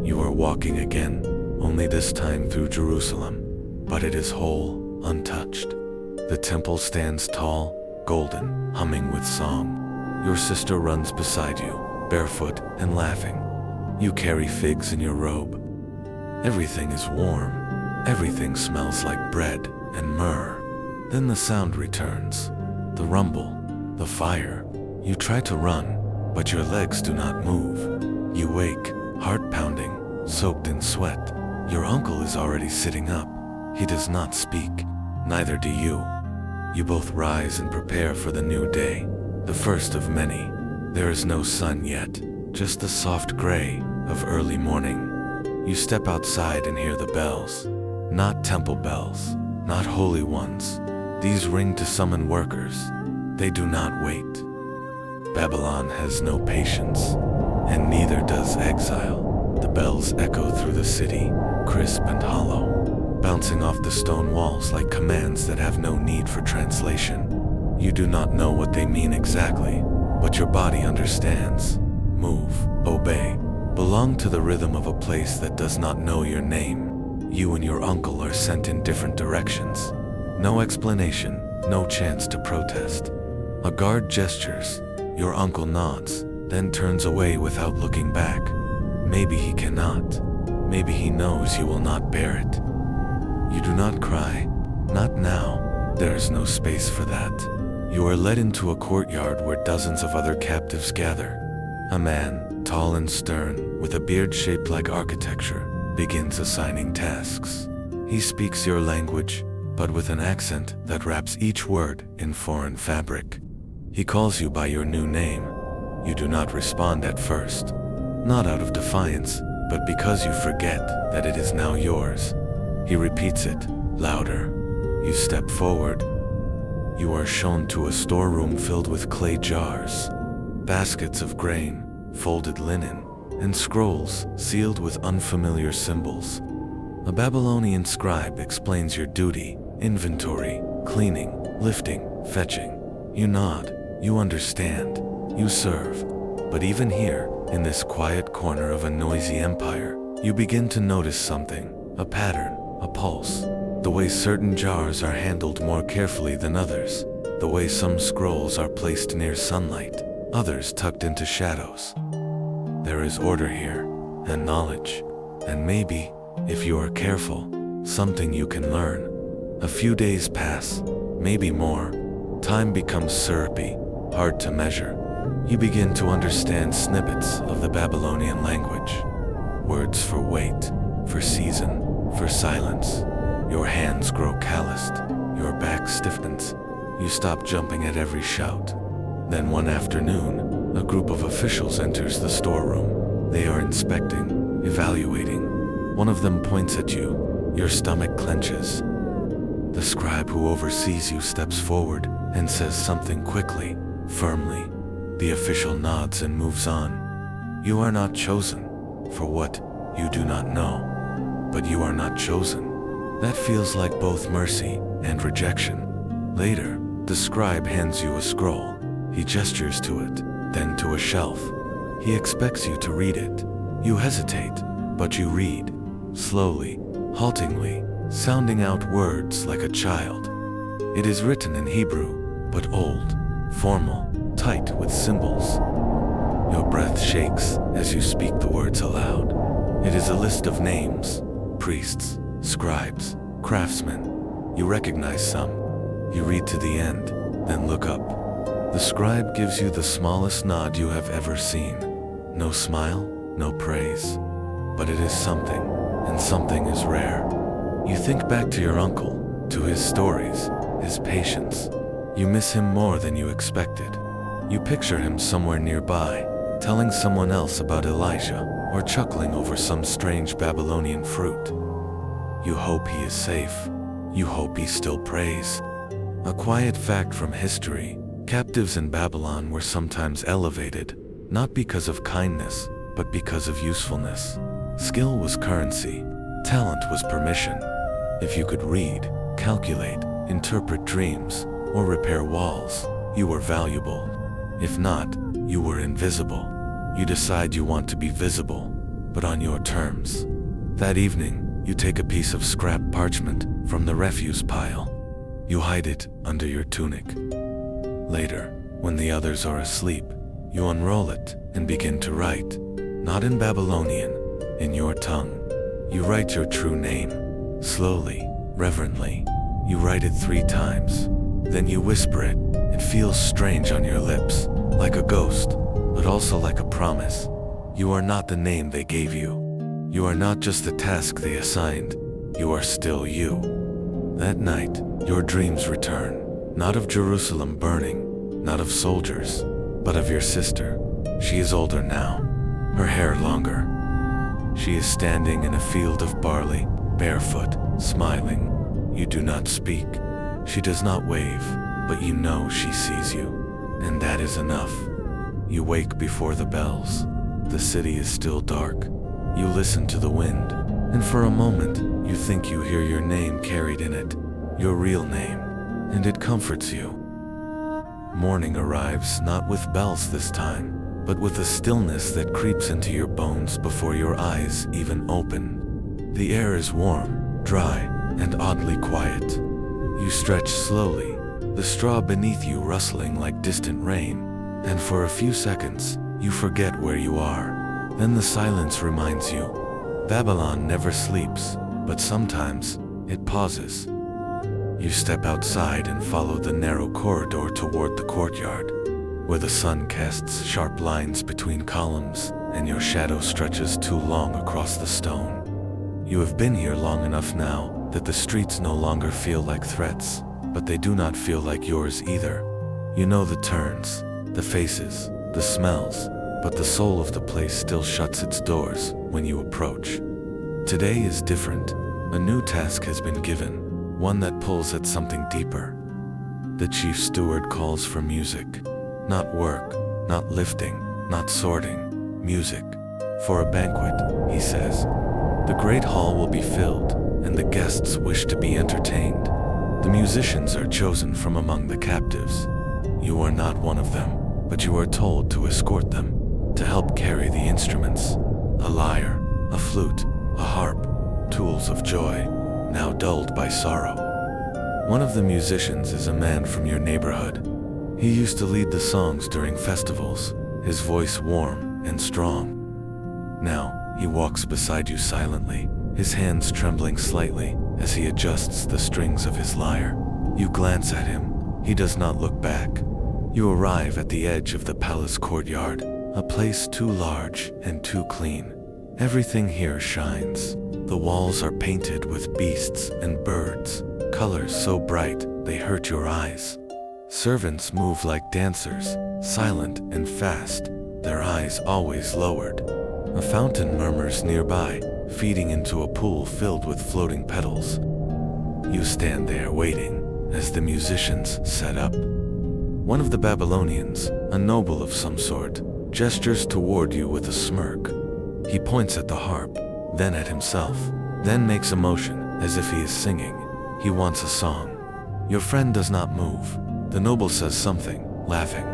You are walking again, only this time through Jerusalem, but it is whole, untouched. The temple stands tall, golden, humming with song. Your sister runs beside you, barefoot and laughing. You carry figs in your robe. Everything is warm. Everything smells like bread and myrrh. Then the sound returns. The rumble, the fire. You try to run, but your legs do not move. You wake, heart pounding, soaked in sweat. Your uncle is already sitting up. He does not speak. Neither do you. You both rise and prepare for the new day, the first of many. There is no sun yet, just the soft gray of early morning. You step outside and hear the bells. Not temple bells, not holy ones. These ring to summon workers. They do not wait. Babylon has no patience, and neither does exile. The bells echo through the city, crisp and hollow, bouncing off the stone walls like commands that have no need for translation. You do not know what they mean exactly, but your body understands. Move, obey, belong to the rhythm of a place that does not know your name. You and your uncle are sent in different directions. No explanation, no chance to protest. A guard gestures, your uncle nods, then turns away without looking back. Maybe he cannot. Maybe he knows you will not bear it. You do not cry. Not now. There is no space for that. You are led into a courtyard where dozens of other captives gather. A man, tall and stern, with a beard shaped like architecture, begins assigning tasks. He speaks your language, but with an accent that wraps each word in foreign fabric. He calls you by your new name. You do not respond at first, not out of defiance, but because you forget that it is now yours. He repeats it, louder. You step forward. You are shown to a storeroom filled with clay jars, baskets of grain, folded linen, and scrolls sealed with unfamiliar symbols. A Babylonian scribe explains your duty: inventory, cleaning, lifting, fetching. You nod, you understand, you serve. But even here, in this quiet corner of a noisy empire, you begin to notice something, a pattern, a pulse. The way certain jars are handled more carefully than others. The way some scrolls are placed near sunlight, others tucked into shadows. There is order here, and knowledge, and maybe, if you are careful, something you can learn. A few days pass, maybe more. Time becomes syrupy, hard to measure. You begin to understand snippets of the Babylonian language. Words for wait, for season, for silence. Your hands grow calloused, your back stiffens. You stop jumping at every shout. Then one afternoon, a group of officials enters the storeroom. They are inspecting, evaluating. One of them points at you. Your stomach clenches. The scribe who oversees you steps forward and says something quickly, firmly. The official nods and moves on. You are not chosen for what you do not know, but you are not chosen. That feels like both mercy and rejection. Later, the scribe hands you a scroll. He gestures to it, then to a shelf. He expects you to read it. You hesitate, but you read, slowly, haltingly, sounding out words like a child. It is written in Hebrew, but old, formal, tight with symbols. Your breath shakes as you speak the words aloud. It is a list of names: priests, scribes, craftsmen. You recognize some. You read to the end, then look up. The scribe gives you the smallest nod you have ever seen. No smile, no praise. But it is something, and something is rare. You think back to your uncle, to his stories, his patience. You miss him more than you expected. You picture him somewhere nearby, telling someone else about Elijah, or chuckling over some strange Babylonian fruit. You hope he is safe. You hope he still prays. A quiet fact from history: captives in Babylon were sometimes elevated, not because of kindness, but because of usefulness. Skill was currency. Talent was permission. If you could read, calculate, interpret dreams, or repair walls, you were valuable. If not, you were invisible. You decide you want to be visible, but on your terms. That evening, you take a piece of scrap parchment from the refuse pile. You hide it under your tunic. Later, when the others are asleep, you unroll it and begin to write. Not in Babylonian, in your tongue. You write your true name. Slowly, reverently. You write it 3 times. Then you whisper it. It feels strange on your lips, like a ghost, but also like a promise. You are not the name they gave you. You are not just the task they assigned. You are still you. That night, your dreams return. Not of Jerusalem burning, not of soldiers, but of your sister. She is older now, her hair longer. She is standing in a field of barley, barefoot, smiling. You do not speak. She does not wave, but you know she sees you. And that is enough. You wake before the bells. The city is still dark. You listen to the wind, and for a moment, you think you hear your name carried in it, your real name, and it comforts you. Morning arrives not with bells this time, but with a stillness that creeps into your bones before your eyes even open. The air is warm, dry, and oddly quiet. You stretch slowly, the straw beneath you rustling like distant rain, and for a few seconds, you forget where you are. Then the silence reminds you, Babylon never sleeps, but sometimes it pauses. You step outside and follow the narrow corridor toward the courtyard, where the sun casts sharp lines between columns and your shadow stretches too long across the stone. You have been here long enough now that the streets no longer feel like threats, but they do not feel like yours either. You know the turns, the faces, the smells, but the soul of the place still shuts its doors when you approach. Today is different. A new task has been given, one that pulls at something deeper. The chief steward calls for music. Not work, not lifting, not sorting. Music. For a banquet, he says. The great hall will be filled, and the guests wish to be entertained. The musicians are chosen from among the captives. You are not one of them, but you are told to escort them, to help carry the instruments. A lyre, a flute, a harp, tools of joy, now dulled by sorrow. One of the musicians is a man from your neighborhood. He used to lead the songs during festivals, his voice warm and strong. Now, he walks beside you silently, his hands trembling slightly as he adjusts the strings of his lyre. You glance at him. He does not look back. You arrive at the edge of the palace courtyard, a place too large and too clean. Everything here shines. The walls are painted with beasts and birds, colors so bright they hurt your eyes. Servants move like dancers, silent and fast, their eyes always lowered. A fountain murmurs nearby, feeding into a pool filled with floating petals. You stand there waiting as the musicians set up. One of the Babylonians, a noble of some sort, gestures toward you with a smirk. He points at the harp, then at himself, then makes a motion as if he is singing. He wants a song. Your friend does not move. The noble says something, laughing.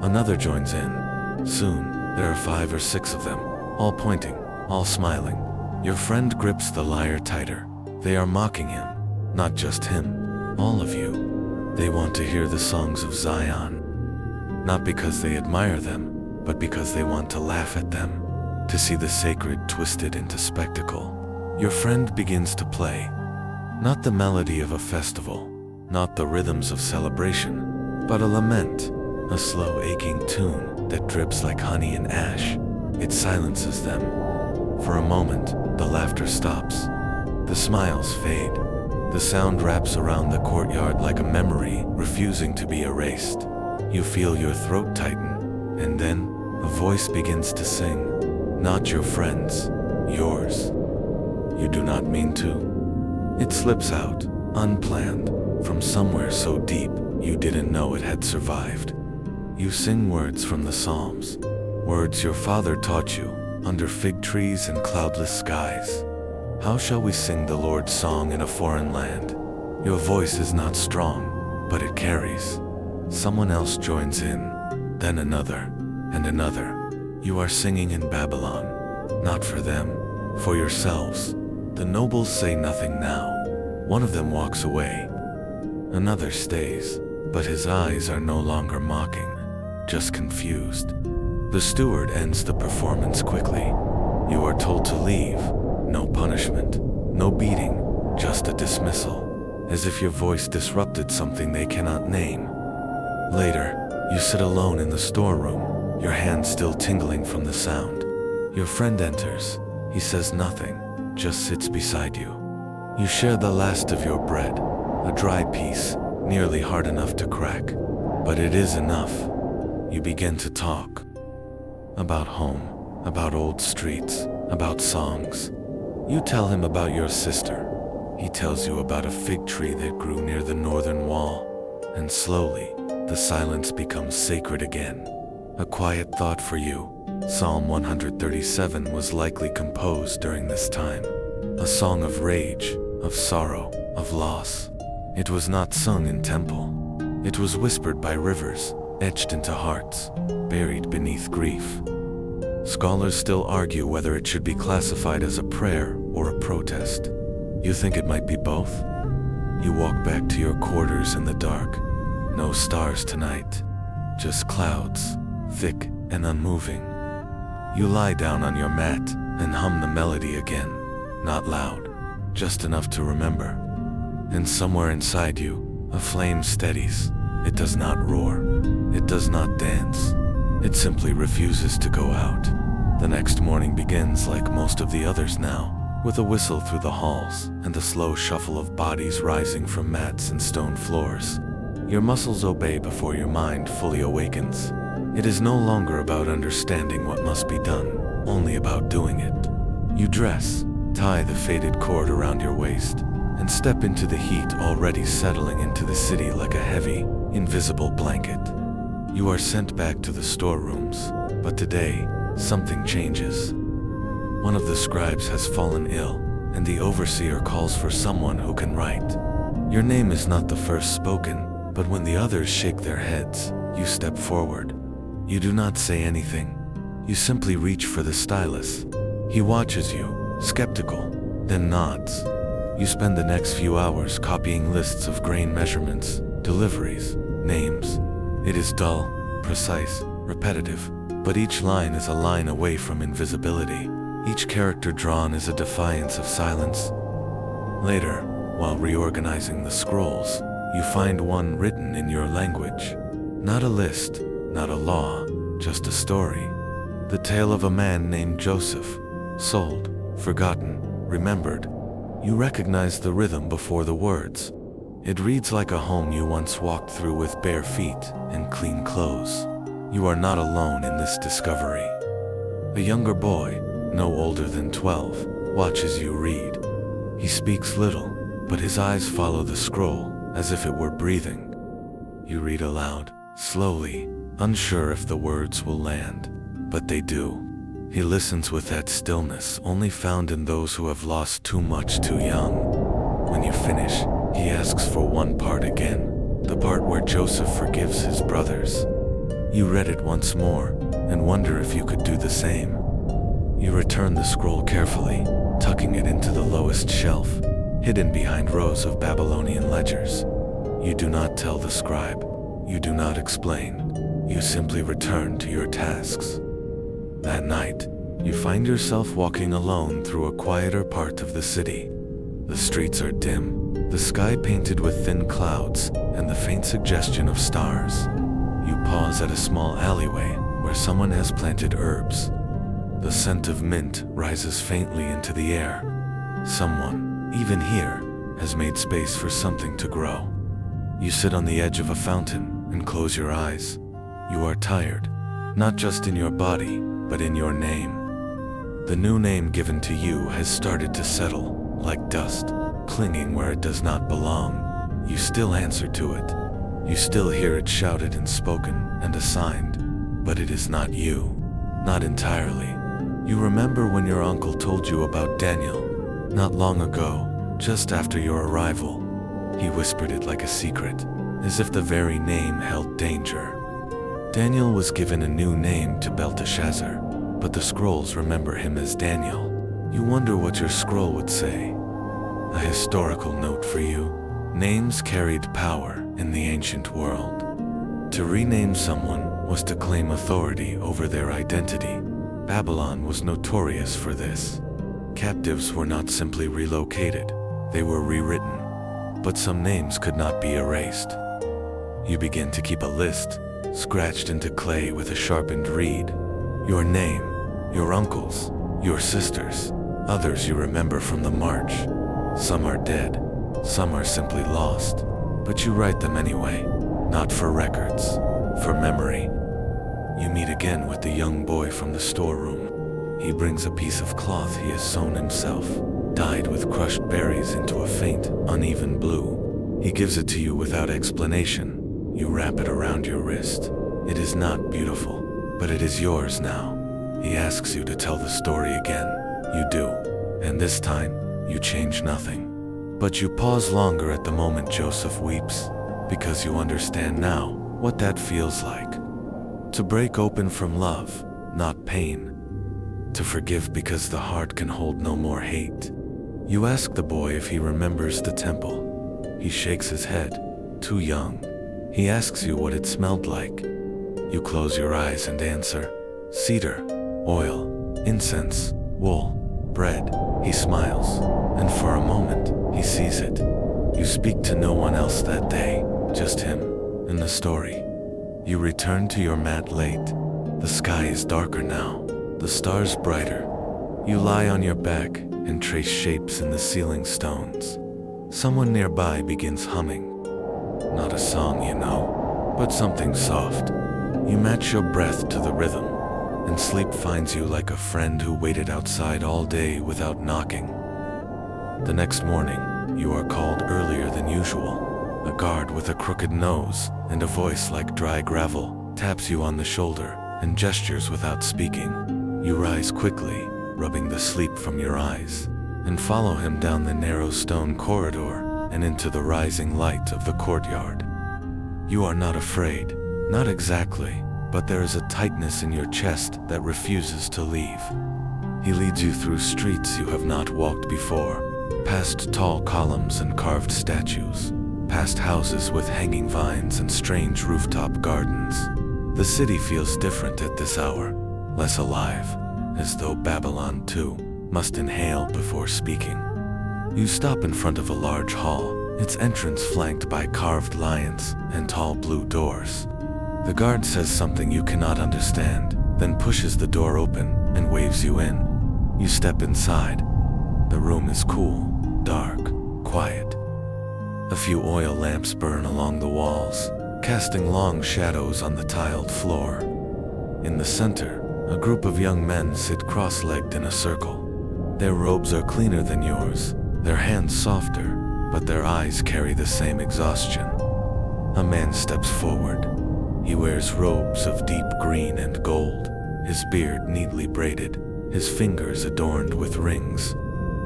Another joins in. Soon, there are 5 or 6 of them, all pointing, all smiling. Your friend grips the lyre tighter. They are mocking him. Not just him, all of you. They want to hear the songs of Zion. Not because they admire them, but because they want to laugh at them. To see the sacred twisted into spectacle. Your friend begins to play. Not the melody of a festival, not the rhythms of celebration, but a lament, a slow aching tune that drips like honey and ash. It silences them. For a moment, the laughter stops. The smiles fade. The sound wraps around the courtyard like a memory, refusing to be erased. You feel your throat tighten, and then a voice begins to sing. Not your friend's, yours. You do not mean to. It slips out, unplanned, from somewhere so deep you didn't know it had survived. You sing words from the Psalms, words your father taught you, under fig trees and cloudless skies. How shall we sing the Lord's song in a foreign land? Your voice is not strong, but it carries. Someone else joins in, then another, and another. You are singing in Babylon, not for them, for yourselves. The nobles say nothing now. One of them walks away. Another stays, but his eyes are no longer mocking, just confused. The steward ends the performance quickly. You are told to leave. No punishment, no beating, just a dismissal, as if your voice disrupted something they cannot name. Later, you sit alone in the storeroom, your hands still tingling from the sound. Your friend enters. He says nothing, just sits beside you. You share the last of your bread, a dry piece, nearly hard enough to crack. But it is enough. You begin to talk. About home, about old streets, about songs. You tell him about your sister. He tells you about a fig tree that grew near the northern wall. And slowly, the silence becomes sacred again. A quiet thought for you. Psalm 137 was likely composed during this time. A song of rage, of sorrow, of loss. It was not sung in temple. It was whispered by rivers, etched into hearts, buried beneath grief. Scholars still argue whether it should be classified as a prayer or a protest. You think it might be both? You walk back to your quarters in the dark. No stars tonight, just clouds, thick and unmoving. You lie down on your mat and hum the melody again, not loud, just enough to remember. And somewhere inside you, a flame steadies. It does not roar. It does not dance. It simply refuses to go out. The next morning begins like most of the others now, with a whistle through the halls and the slow shuffle of bodies rising from mats and stone floors. Your muscles obey before your mind fully awakens. It is no longer about understanding what must be done, only about doing it. You dress, tie the faded cord around your waist, and step into the heat already settling into the city like a heavy, invisible blanket. You are sent back to the storerooms, but today, something changes. One of the scribes has fallen ill, and the overseer calls for someone who can write. Your name is not the first spoken, but when the others shake their heads, you step forward. You do not say anything. You simply reach for the stylus. He watches you, skeptical, then nods. You spend the next few hours copying lists of grain measurements, deliveries, names. It is dull, precise, repetitive, but each line is a line away from invisibility. Each character drawn is a defiance of silence. Later, while reorganizing the scrolls, you find one written in your language. Not a list, not a law, just a story. The tale of a man named Joseph, sold, forgotten, remembered. You recognize the rhythm before the words. It reads like a home you once walked through with bare feet and clean clothes. You are not alone in this discovery. A younger boy, no older than 12, watches you read. He speaks little, but his eyes follow the scroll as if it were breathing. You read aloud, slowly, unsure if the words will land, but they do. He listens with that stillness only found in those who have lost too much too young. When you finish, he asks for one part again, the part where Joseph forgives his brothers. You read it once more, and wonder if you could do the same. You return the scroll carefully, tucking it into the lowest shelf, hidden behind rows of Babylonian ledgers. You do not tell the scribe. You do not explain. You simply return to your tasks. That night, you find yourself walking alone through a quieter part of the city. The streets are dim, the sky painted with thin clouds and the faint suggestion of stars. You pause at a small alleyway where someone has planted herbs. The scent of mint rises faintly into the air. Someone, even here, has made space for something to grow. You sit on the edge of a fountain and close your eyes. You are tired, not just in your body, but in your name. The new name given to you has started to settle, like dust, clinging where it does not belong. You still answer to it. You still hear it shouted and spoken and assigned, but it is not you. Not entirely. You remember when your uncle told you about Daniel, not long ago, just after your arrival. He whispered it like a secret, as if the very name held danger. Daniel was given a new name to Belteshazzar, but the scrolls remember him as Daniel. You wonder what your scroll would say. A historical note for you. Names carried power in the ancient world. To rename someone was to claim authority over their identity. Babylon was notorious for this. Captives were not simply relocated, they were rewritten. But some names could not be erased. You begin to keep a list, scratched into clay with a sharpened reed. Your name, your uncles, your sisters, others you remember from the march. Some are dead, some are simply lost, but you write them anyway, not for records, for memory. You meet again with the young boy from the storeroom. He brings a piece of cloth he has sewn himself, dyed with crushed berries into a faint, uneven blue. He gives it to you without explanation. You wrap it around your wrist. It is not beautiful, but it is yours now. He asks you to tell the story again. You do, and this time, you change nothing. But you pause longer at the moment Joseph weeps, because you understand now what that feels like. To break open from love, not pain. To forgive because the heart can hold no more hate. You ask the boy if he remembers the temple. He shakes his head, too young. He asks you what it smelled like. You close your eyes and answer, cedar, oil, incense, wool, bread. He smiles, and for a moment, he sees it. You speak to no one else that day, just him, and the story. You return to your mat late. The sky is darker now, the stars brighter. You lie on your back and trace shapes in the ceiling stones. Someone nearby begins humming. Not a song, you know, but something soft. You match your breath to the rhythm, and sleep finds you like a friend who waited outside all day without knocking. The next morning, you are called earlier than usual. A guard with a crooked nose and a voice like dry gravel taps you on the shoulder and gestures without speaking. You rise quickly, rubbing the sleep from your eyes, and follow him down the narrow stone corridor and into the rising light of the courtyard. You are not afraid, not exactly, but there is a tightness in your chest that refuses to leave. He leads you through streets you have not walked before, past tall columns and carved statues, past houses with hanging vines and strange rooftop gardens. The city feels different at this hour, less alive, as though Babylon too must inhale before speaking. You stop in front of a large hall, its entrance flanked by carved lions and tall blue doors. The guard says something you cannot understand, then pushes the door open and waves you in. You step inside. The room is cool, dark, quiet. A few oil lamps burn along the walls, casting long shadows on the tiled floor. In the center, a group of young men sit cross-legged in a circle. Their robes are cleaner than yours, their hands softer, but their eyes carry the same exhaustion. A man steps forward. He wears robes of deep green and gold, his beard neatly braided, his fingers adorned with rings.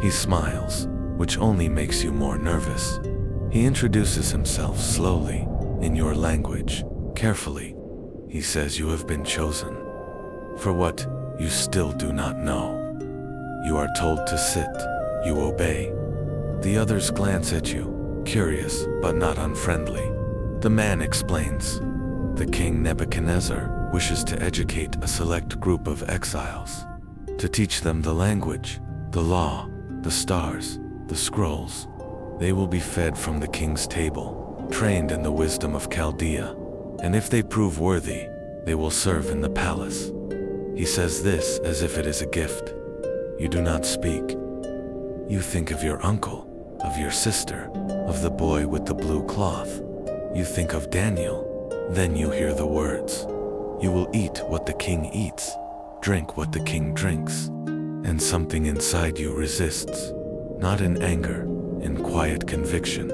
He smiles, which only makes you more nervous. He introduces himself slowly, in your language, carefully. He says you have been chosen. For what, you still do not know. You are told to sit. You obey. The others glance at you, curious but not unfriendly. The man explains. The king Nebuchadnezzar wishes to educate a select group of exiles, to teach them the language, the law, the stars, the scrolls. They will be fed from the king's table, trained in the wisdom of Chaldea, and if they prove worthy, they will serve in the palace. He says this as if it is a gift. You do not speak. You think of your uncle, of your sister, of the boy with the blue cloth. You think of Daniel. Then you hear the words. You will eat what the king eats, drink what the king drinks. And something inside you resists, not in anger, in quiet conviction.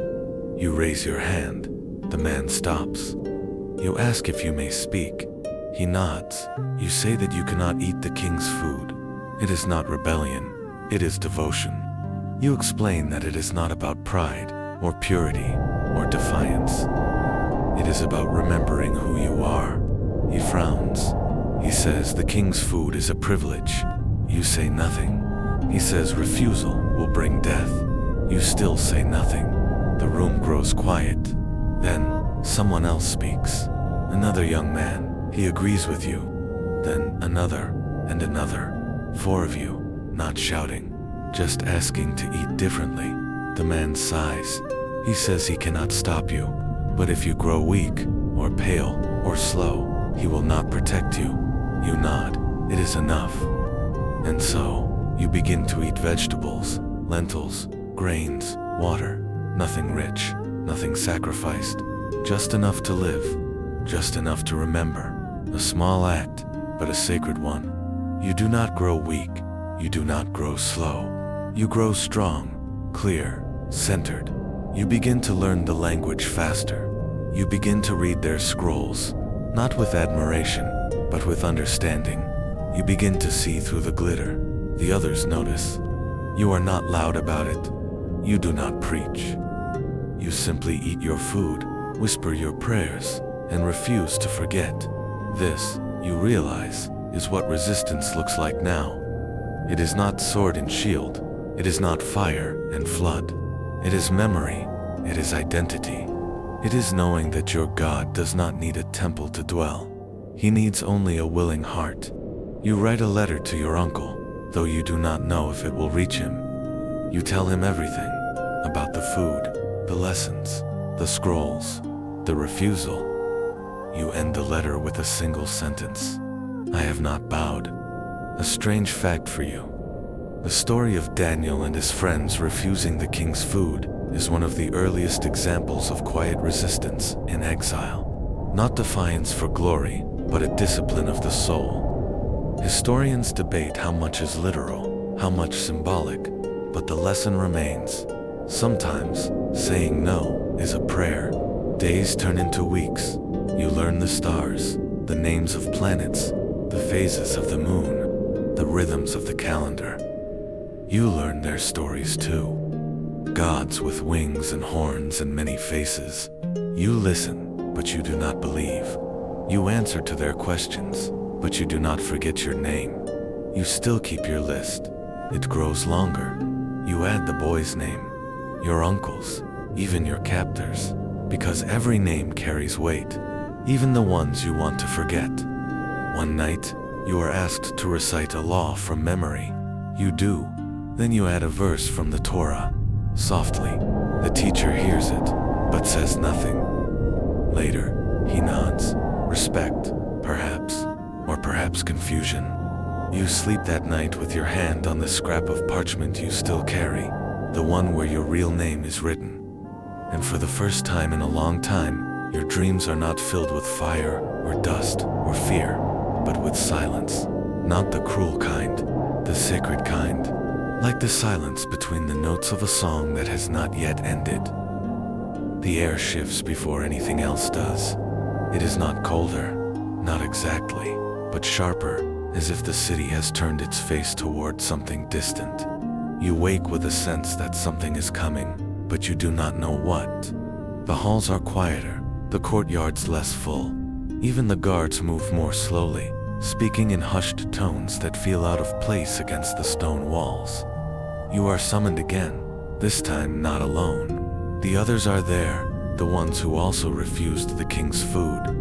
You raise your hand. The man stops. You ask if you may speak. He nods. You say that you cannot eat the king's food. It is not rebellion, it is devotion. You explain that it is not about pride, or purity, or defiance. It is about remembering who you are. He frowns. He says the king's food is a privilege. You say nothing. He says refusal will bring death. You still say nothing. The room grows quiet. Then, someone else speaks. Another young man, He agrees with you. Then another and another. 4 of you, not shouting, just asking to eat differently. The man sighs. He says he cannot stop you, but if you grow weak, or pale, or slow, he will not protect you. You nod. It is enough. And so, you begin to eat vegetables, lentils, grains, water. Nothing rich, nothing sacrificed. Just enough to live. Just enough to remember. A small act, but a sacred one. You do not grow weak. You do not grow slow. You grow strong, clear, centered. You begin to learn the language faster. You begin to read their scrolls, not with admiration, but with understanding. You begin to see through the glitter. The others notice. You are not loud about it. You do not preach. You simply eat your food, whisper your prayers, and refuse to forget. This, you realize, is what resistance looks like now. It is not sword and shield. It is not fire and flood. It is memory. It is identity. It is knowing that your God does not need a temple to dwell. He needs only a willing heart. You write a letter to your uncle, though you do not know if it will reach him. You tell him everything, about the food, the lessons, the scrolls, the refusal. You end the letter with a single sentence. I have not bowed. A strange fact for you. The story of Daniel and his friends refusing the king's food is one of the earliest examples of quiet resistance in exile. Not defiance for glory, but a discipline of the soul. Historians debate how much is literal, how much symbolic, but the lesson remains. Sometimes, saying no is a prayer. Days turn into weeks. You learn the stars, the names of planets, the phases of the moon, the rhythms of the calendar. You learn their stories too. Gods with wings and horns and many faces. You listen, but you do not believe. You answer to their questions, but you do not forget your name. You still keep your list. It grows longer. You add the boy's name, your uncle's, even your captors, because every name carries weight, even the ones you want to forget. One night, you are asked to recite a law from memory. You do. Then you add a verse from the Torah. Softly, the teacher hears it, but says nothing. Later, he nods. Respect, perhaps, or perhaps confusion. You sleep that night with your hand on the scrap of parchment you still carry, the one where your real name is written. And for the first time in a long time, your dreams are not filled with fire, or dust, or fear, but with silence. Not the cruel kind, the sacred kind. Like the silence between the notes of a song that has not yet ended. The air shifts before anything else does. It is not colder, not exactly, but sharper, as if the city has turned its face toward something distant. You wake with a sense that something is coming, but you do not know what. The halls are quieter, the courtyards less full. Even the guards move more slowly, speaking in hushed tones that feel out of place against the stone walls. You are summoned again, this time not alone. The others are there, the ones who also refused the king's food.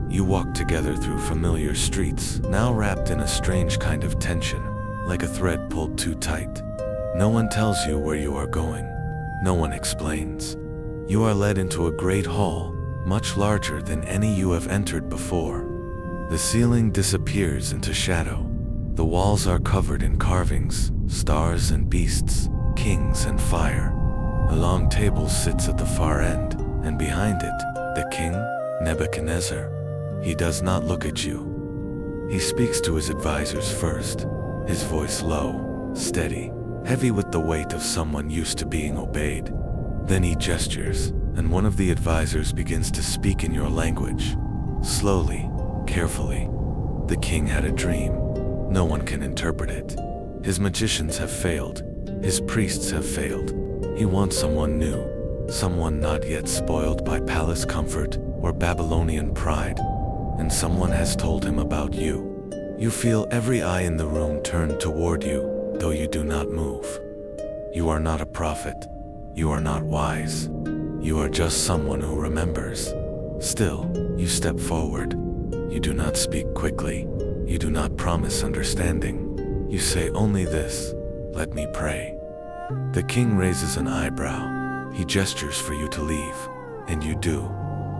You walk together through familiar streets, now wrapped in a strange kind of tension, like a thread pulled too tight. No one tells you where you are going. No one explains. You are led into a great hall, much larger than any you have entered before. The ceiling disappears into shadow. The walls are covered in carvings, stars and beasts, kings and fire. A long table sits at the far end, and behind it, the king, Nebuchadnezzar. He does not look at you. He speaks to his advisors first, his voice low, steady, heavy with the weight of someone used to being obeyed. Then he gestures, and one of the advisors begins to speak in your language. Slowly, carefully. The king had a dream. No one can interpret it. His magicians have failed. His priests have failed. He wants someone new, someone not yet spoiled by palace comfort or Babylonian pride. And someone has told him about you. You feel every eye in the room turned toward you, though you do not move. You are not a prophet. You are not wise. You are just someone who remembers. Still, you step forward. You do not speak quickly. You do not promise understanding. You say only this, "Let me pray." The king raises an eyebrow. He gestures for you to leave, and you do.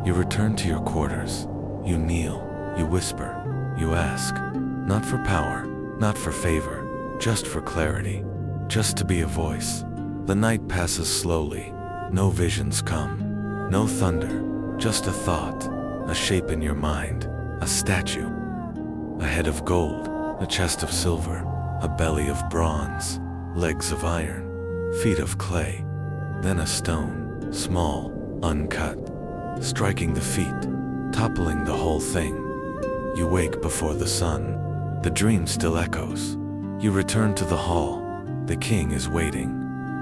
You return to your quarters. You kneel. You whisper. You ask, not for power, not for favor, just for clarity, just to be a voice. The night passes slowly. No visions come. No thunder. Just a thought, a shape in your mind, a statue. A head of gold, a chest of silver, a belly of bronze, legs of iron, feet of clay. Then a stone, small, uncut, striking the feet, toppling the whole thing. You wake before the sun. The dream still echoes. You return to the hall. The king is waiting.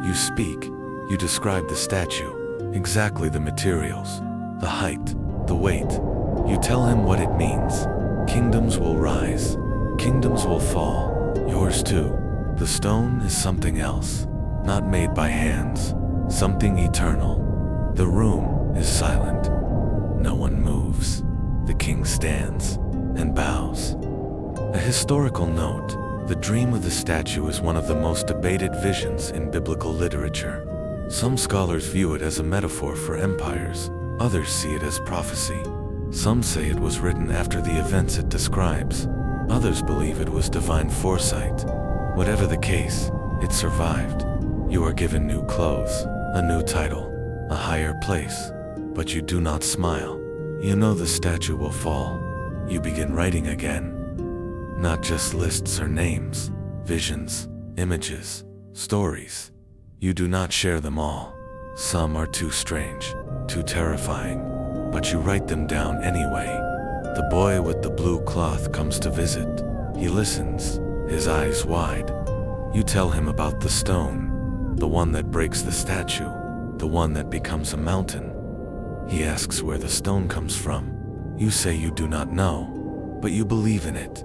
You speak. You describe the statue, exactly the materials, the height, the weight. You tell him what it means. Kingdoms will rise. Kingdoms will fall. Yours too. The stone is something else, not made by hands, something eternal. The room is silent. No one moves. The king stands and bows. A historical note: the dream of the statue is one of the most debated visions in biblical literature. Some scholars view it as a metaphor for empires. Others see it as prophecy. Some say it was written after the events it describes. Others believe it was divine foresight. Whatever the case, it survived. You are given new clothes, a new title, a higher place, but you do not smile. You know the statue will fall. You begin writing again. Not just lists or names, visions, images, stories. You do not share them all. Some are too strange, too terrifying, but you write them down anyway. The boy with the blue cloth comes to visit. He listens, his eyes wide. You tell him about the stone, the one that breaks the statue, the one that becomes a mountain. He asks where the stone comes from. You say you do not know, but you believe in it.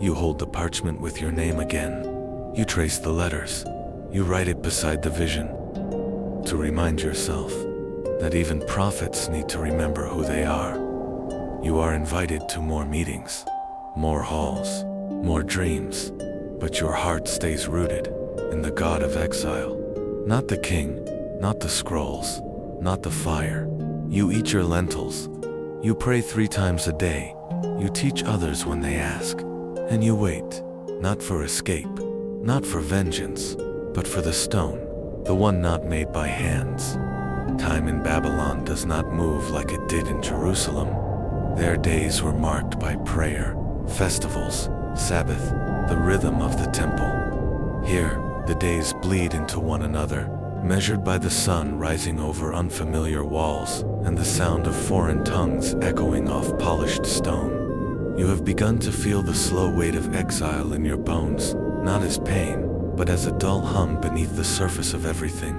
You hold the parchment with your name again. You trace the letters. You write it beside the vision, to remind yourself that even prophets need to remember who they are. You are invited to more meetings, more halls, more dreams, but your heart stays rooted in the God of exile. Not the king, not the scrolls, not the fire. You eat your lentils. You pray 3 times a day. You teach others when they ask. And you wait, not for escape, not for vengeance, but for the stone, the one not made by hands. Time in Babylon does not move like it did in Jerusalem. Their days were marked by prayer, festivals, Sabbath, the rhythm of the temple. Here, the days bleed into one another, measured by the sun rising over unfamiliar walls and the sound of foreign tongues echoing off polished stone. You have begun to feel the slow weight of exile in your bones, not as pain, but as a dull hum beneath the surface of everything.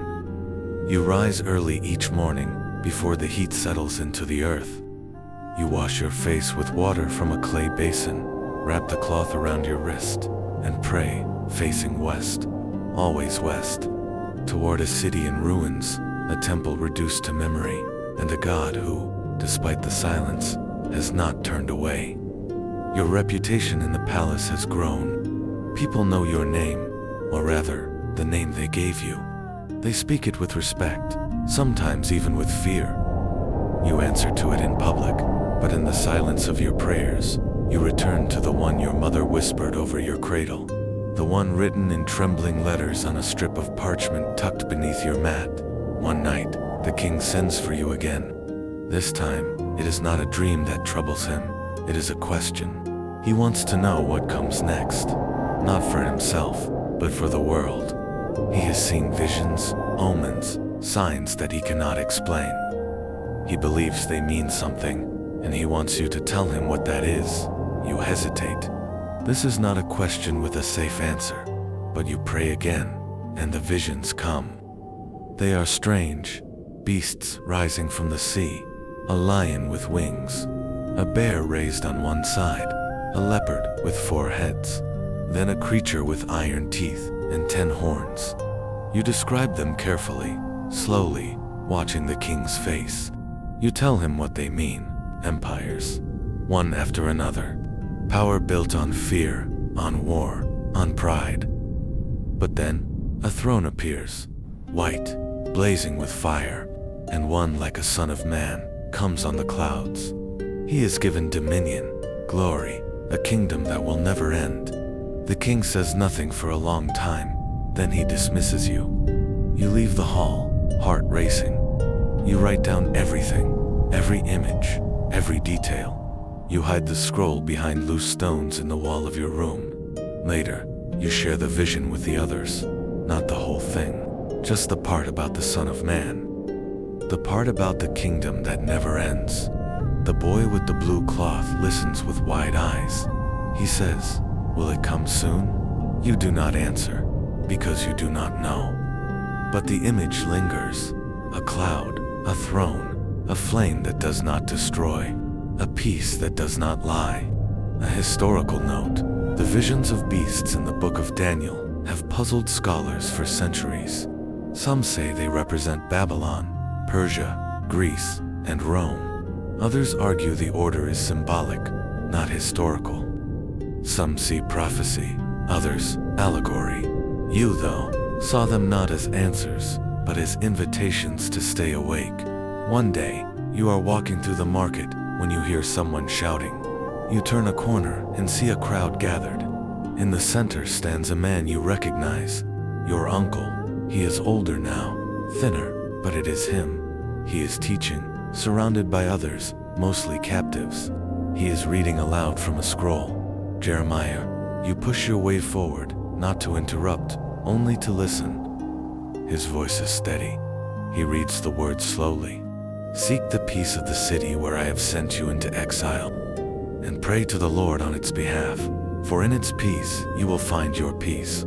You rise early each morning, before the heat settles into the earth. You wash your face with water from a clay basin, wrap the cloth around your wrist, and pray, facing west, always west, toward a city in ruins, a temple reduced to memory, and a God who, despite the silence, has not turned away. Your reputation in the palace has grown. People know your name, or rather, the name they gave you. They speak it with respect, sometimes even with fear. You answer to it in public, but in the silence of your prayers, you return to the one your mother whispered over your cradle, the one written in trembling letters on a strip of parchment tucked beneath your mat. One night, the king sends for you again. This time, it is not a dream that troubles him, it is a question. He wants to know what comes next, not for himself, but for the world. He has seen visions, omens, signs that he cannot explain. He believes they mean something, and he wants you to tell him what that is. You hesitate. This is not a question with a safe answer, but you pray again, and the visions come. They are strange, beasts rising from the sea, a lion with wings, a bear raised on one side, a leopard with 4 heads, then a creature with iron teeth and 10 horns. You describe them carefully, slowly, watching the king's face. You tell him what they mean: empires, one after another. Power built on fear, on war, on pride. But then, a throne appears, white, blazing with fire, and one like a son of man comes on the clouds. He is given dominion, glory, a kingdom that will never end. The king says nothing for a long time, then he dismisses you. You leave the hall, heart racing. You write down everything, every image, every detail. You hide the scroll behind loose stones in the wall of your room. Later, you share the vision with the others. Not the whole thing, just the part about the Son of Man. The part about the kingdom that never ends. The boy with the blue cloth listens with wide eyes. He says, "Will it come soon?" You do not answer, because you do not know. But the image lingers. A cloud, a throne, a flame that does not destroy, a peace that does not lie. A historical note. The visions of beasts in the book of Daniel have puzzled scholars for centuries. Some say they represent Babylon, Persia, Greece, and Rome. Others argue the order is symbolic, not historical. Some see prophecy, others allegory. You, though, saw them not as answers, but as invitations to stay awake. One day, you are walking through the market when you hear someone shouting. You turn a corner and see a crowd gathered. In the center stands a man you recognize, your uncle. He is older now, thinner, but it is him. He is teaching, surrounded by others, mostly captives. He is reading aloud from a scroll. Jeremiah, you push your way forward, not to interrupt, only to listen. His voice is steady. He reads the words slowly. Seek the peace of the city where I have sent you into exile, and pray to the Lord on its behalf, for in its peace you will find your peace.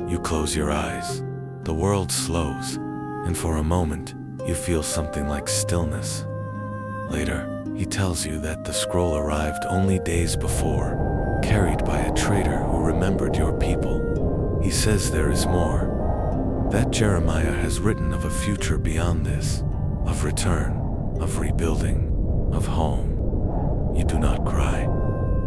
You close your eyes. The world slows, and for a moment, you feel something like stillness. Later, he tells you that the scroll arrived only days before, carried by a traitor who remembered your people. He says there is more. That Jeremiah has written of a future beyond this, of return, of rebuilding, of home. You do not cry,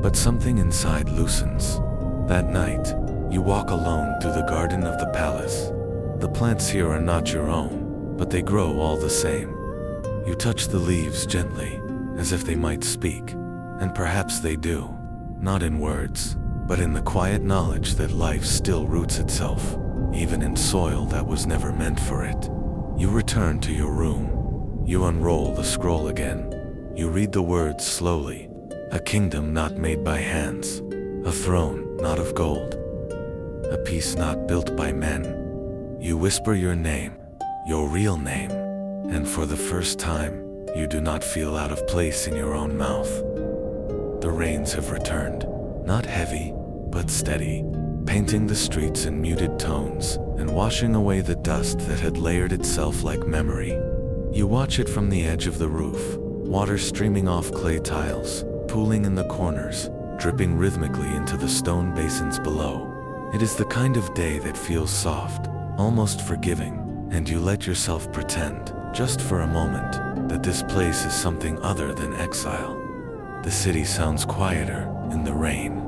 but something inside loosens. That night, you walk alone through the garden of the palace. The plants here are not your own, but they grow all the same. You touch the leaves gently, as if they might speak, and perhaps they do, not in words, but in the quiet knowledge that life still roots itself, even in soil that was never meant for it. You return to your room. You unroll the scroll again. You read the words slowly. A kingdom not made by hands. A throne not of gold. A peace not built by men. You whisper your name, your real name, and for the first time, you do not feel out of place in your own mouth. The rains have returned, not heavy, but steady, painting the streets in muted tones and washing away the dust that had layered itself like memory. You watch it from the edge of the roof, water streaming off clay tiles, pooling in the corners, dripping rhythmically into the stone basins below. It is the kind of day that feels soft, almost forgiving, and you let yourself pretend, just for a moment, that this place is something other than exile. The city sounds quieter in the rain.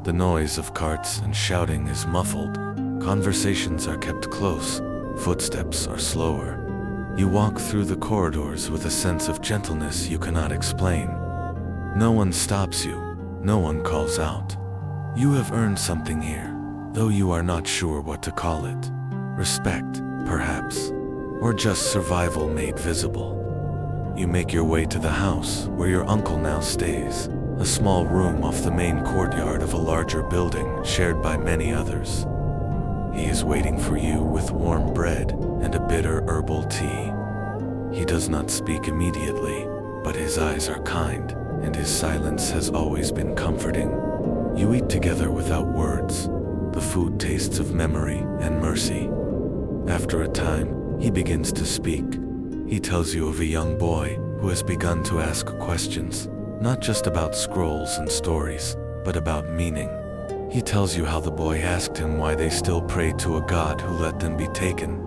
The noise of carts and shouting is muffled. Conversations are kept close. Footsteps are slower. You walk through the corridors with a sense of gentleness you cannot explain. No one stops you. No one calls out. You have earned something here, though you are not sure what to call it. Respect, perhaps, or just survival made visible. You make your way to the house where your uncle now stays, a small room off the main courtyard of a larger building shared by many others. He is waiting for you with warm bread and a bitter herbal tea. He does not speak immediately, but his eyes are kind, and his silence has always been comforting. You eat together without words. The food tastes of memory and mercy. After a time, he begins to speak. He tells you of a young boy who has begun to ask questions, not just about scrolls and stories, but about meaning. He tells you how the boy asked him why they still prayed to a God who let them be taken.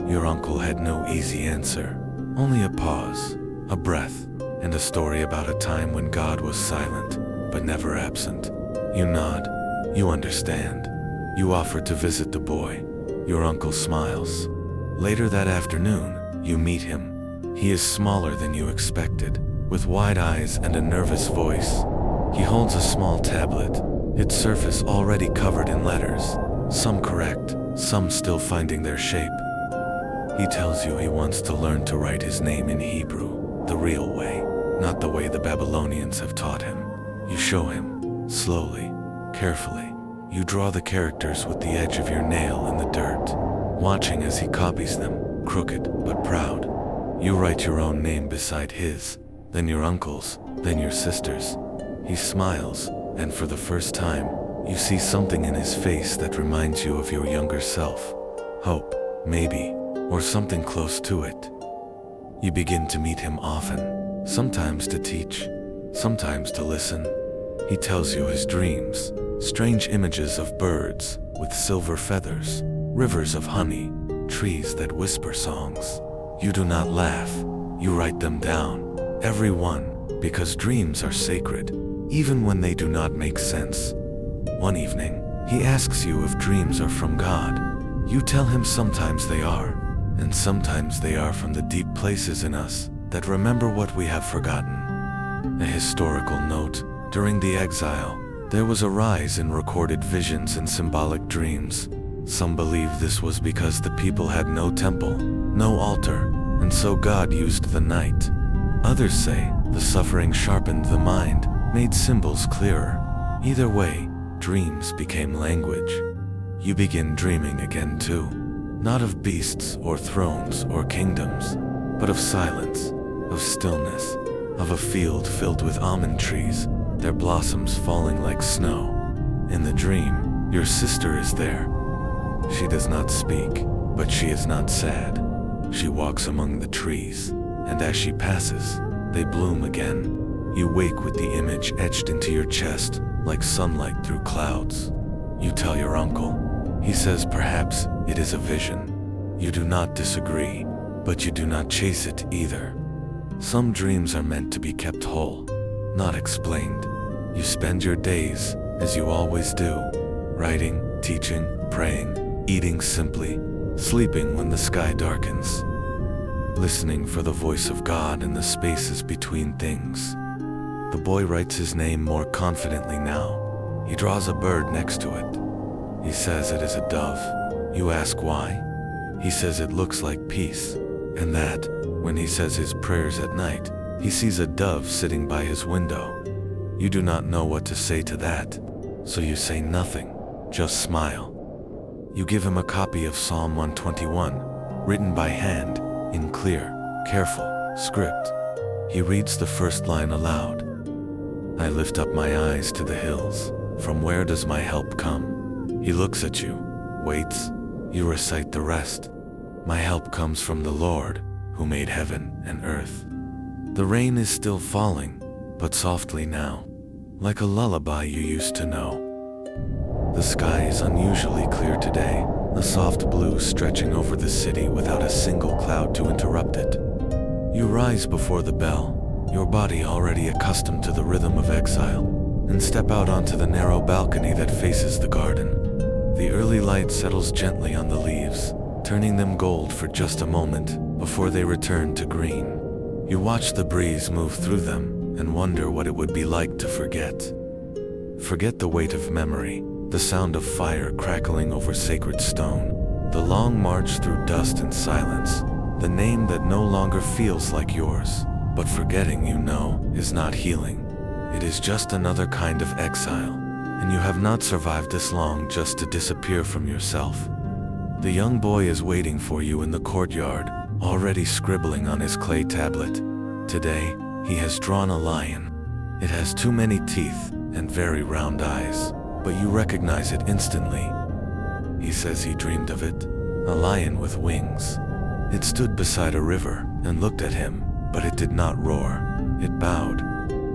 Your uncle had no easy answer, only a pause, a breath, and a story about a time when God was silent, but never absent. You nod. You understand. You offer to visit the boy. Your uncle smiles. Later that afternoon, you meet him. He is smaller than you expected, with wide eyes and a nervous voice. He holds a small tablet, its surface already covered in letters, some correct, some still finding their shape. He tells you he wants to learn to write his name in Hebrew, the real way, not the way the Babylonians have taught him. You show him, slowly, carefully. You draw the characters with the edge of your nail in the dirt, watching as he copies them, crooked but proud. You write your own name beside his, then your uncle's, then your sister's. He smiles, and for the first time, you see something in his face that reminds you of your younger self. Hope, maybe, or something close to it. You begin to meet him often, sometimes to teach, sometimes to listen. He tells you his dreams, strange images of birds with silver feathers, rivers of honey, trees that whisper songs. You do not laugh, you write them down, every one, because dreams are sacred, even when they do not make sense. One evening, he asks you if dreams are from God. You tell him sometimes they are, and sometimes they are from the deep places in us that remember what we have forgotten. A historical note: during the exile, there was a rise in recorded visions and symbolic dreams. Some believe this was because the people had no temple, no altar, and so God used the night. Others say the suffering sharpened the mind, made symbols clearer. Either way, dreams became language. You begin dreaming again too, not of beasts or thrones or kingdoms, but of silence, of stillness, of a field filled with almond trees, their blossoms falling like snow. In the dream, your sister is there. She does not speak, but she is not sad. She walks among the trees, and as she passes, they bloom again. You wake with the image etched into your chest, like sunlight through clouds. You tell your uncle. He says perhaps it is a vision. You do not disagree, but you do not chase it either. Some dreams are meant to be kept whole, not explained. You spend your days, as you always do, writing, teaching, praying, eating simply, sleeping when the sky darkens, listening for the voice of God in the spaces between things. The boy writes his name more confidently now. He draws a bird next to it. He says it is a dove. You ask why? He says it looks like peace, and that, when he says his prayers at night, he sees a dove sitting by his window. You do not know what to say to that, so you say nothing, just smile. You give him a copy of Psalm 121, written by hand, in clear, careful script. He reads the first line aloud. I lift up my eyes to the hills. From where does my help come? He looks at you, waits. You recite the rest. My help comes from the Lord, who made heaven and earth. The rain is still falling, but softly now, like a lullaby you used to know. The sky is unusually clear today, a soft blue stretching over the city without a single cloud to interrupt it. You rise before the bell, your body already accustomed to the rhythm of exile, and step out onto the narrow balcony that faces the garden. The early light settles gently on the leaves, turning them gold for just a moment before they return to green. You watch the breeze move through them and wonder what it would be like to forget. Forget the weight of memory, the sound of fire crackling over sacred stone, the long march through dust and silence, the name that no longer feels like yours, but forgetting, you know, is not healing. It is just another kind of exile, and you have not survived this long just to disappear from yourself. The young boy is waiting for you in the courtyard, already scribbling on his clay tablet. Today, he has drawn a lion. It has too many teeth and very round eyes, but you recognize it instantly. He says he dreamed of it, a lion with wings. It stood beside a river and looked at him, but it did not roar. It bowed.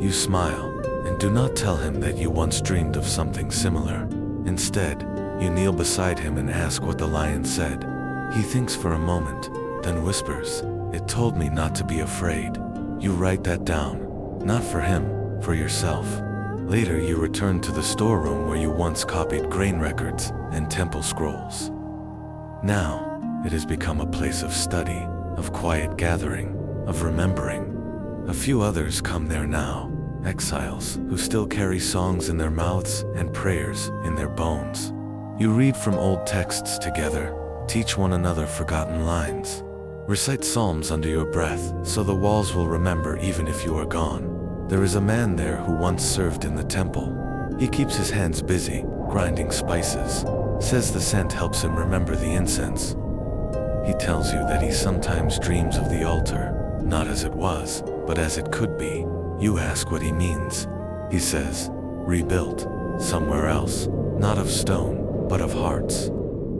You smile, and do not tell him that you once dreamed of something similar. Instead, you kneel beside him and ask what the lion said. He thinks for a moment, then whispers, "It told me not to be afraid." You write that down, not for him, for yourself. Later you return to the storeroom where you once copied grain records and temple scrolls. Now, it has become a place of study, of quiet gathering, of remembering. A few others come there now, exiles who still carry songs in their mouths and prayers in their bones. You read from old texts together, teach one another forgotten lines. Recite psalms under your breath so the walls will remember even if you are gone. There is a man there who once served in the temple. He keeps his hands busy, grinding spices. Says the scent helps him remember the incense. He tells you that he sometimes dreams of the altar, not as it was, but as it could be. You ask what he means. He says, rebuilt, somewhere else, not of stone, but of hearts.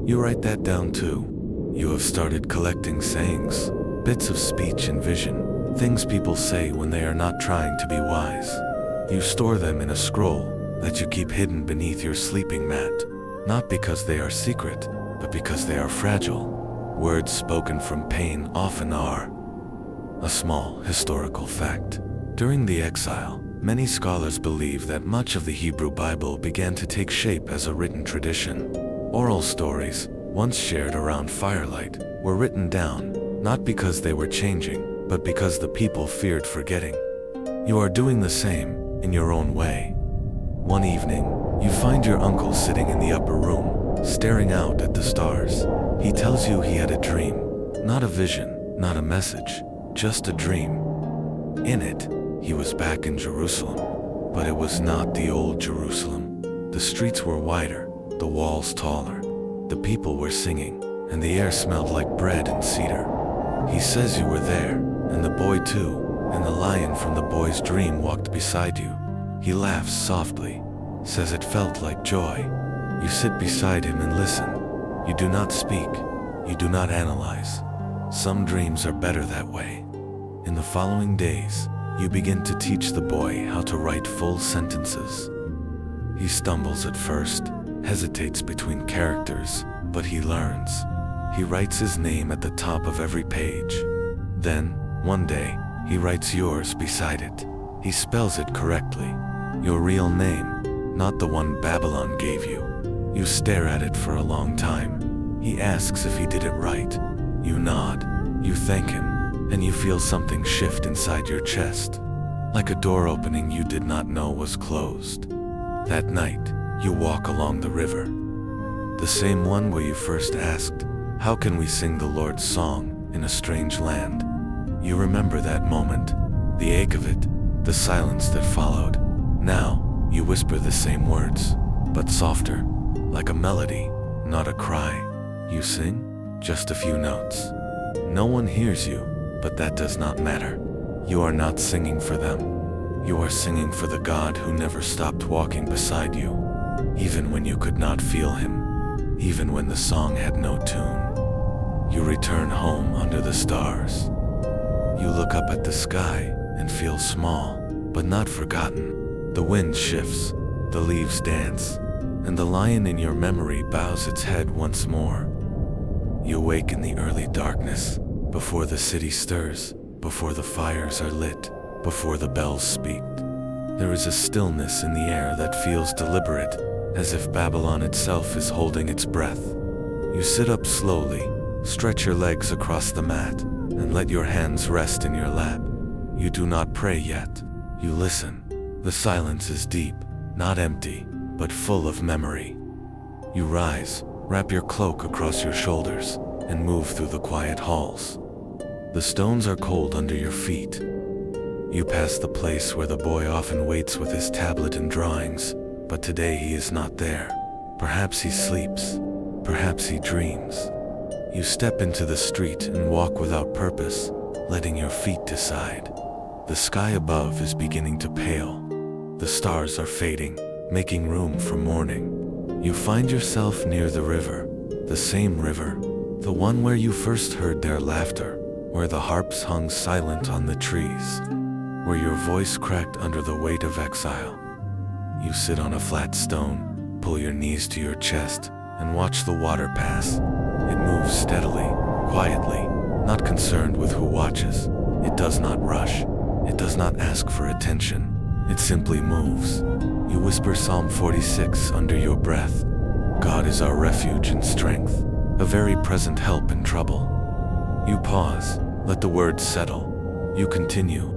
You write that down too. You have started collecting sayings, bits of speech and vision, things people say when they are not trying to be wise. You store them in a scroll that you keep hidden beneath your sleeping mat, not because they are secret, but because they are fragile. Words spoken from pain often are. A small historical fact. During the exile, many scholars believe that much of the Hebrew Bible began to take shape as a written tradition. Oral stories, once shared around firelight, were written down, not because they were changing, but because the people feared forgetting. You are doing the same, in your own way. One evening, you find your uncle sitting in the upper room, staring out at the stars. He tells you he had a dream, not a vision, not a message, just a dream. In it, he was back in Jerusalem, but it was not the old Jerusalem. The streets were wider, the walls taller. The people were singing, and the air smelled like bread and cedar. He says you were there, and the boy too, and the lion from the boy's dream walked beside you. He laughs softly, says it felt like joy. You sit beside him and listen. You do not speak, you do not analyze. Some dreams are better that way. In the following days, you begin to teach the boy how to write full sentences. He stumbles at first, hesitates between characters, but he learns. He writes his name at the top of every page. Then, one day, he writes yours beside it. He spells it correctly. Your real name, not the one Babylon gave you. You stare at it for a long time. He asks if he did it right. You nod. You thank him, and you feel something shift inside your chest. Like a door opening you did not know was closed. That night, you walk along the river. The same one where you first asked, how can we sing the Lord's song in a strange land? You remember that moment, the ache of it, the silence that followed. Now, you whisper the same words, but softer, like a melody, not a cry. You sing, just a few notes. No one hears you, but that does not matter. You are not singing for them. You are singing for the God who never stopped walking beside you. Even when you could not feel him, even when the song had no tune. You return home under the stars. You look up at the sky and feel small, but not forgotten. The wind shifts, the leaves dance, and the lion in your memory bows its head once more. You wake in the early darkness, before the city stirs, before the fires are lit, before the bells speak. There is a stillness in the air that feels deliberate, as if Babylon itself is holding its breath. You sit up slowly, stretch your legs across the mat, and let your hands rest in your lap. You do not pray yet. You listen. The silence is deep, not empty, but full of memory. You rise, wrap your cloak across your shoulders, and move through the quiet halls. The stones are cold under your feet. You pass the place where the boy often waits with his tablet and drawings, but today he is not there. Perhaps he sleeps. Perhaps he dreams. You step into the street and walk without purpose, letting your feet decide. The sky above is beginning to pale. The stars are fading, making room for morning. You find yourself near the river, the same river, the one where you first heard their laughter, where the harps hung silent on the trees, where your voice cracked under the weight of exile. You sit on a flat stone, pull your knees to your chest, and watch the water pass. It moves steadily, quietly, not concerned with who watches. It does not rush. It does not ask for attention. It simply moves. You whisper Psalm 46 under your breath. God is our refuge and strength, a very present help in trouble. You pause, let the words settle. You continue.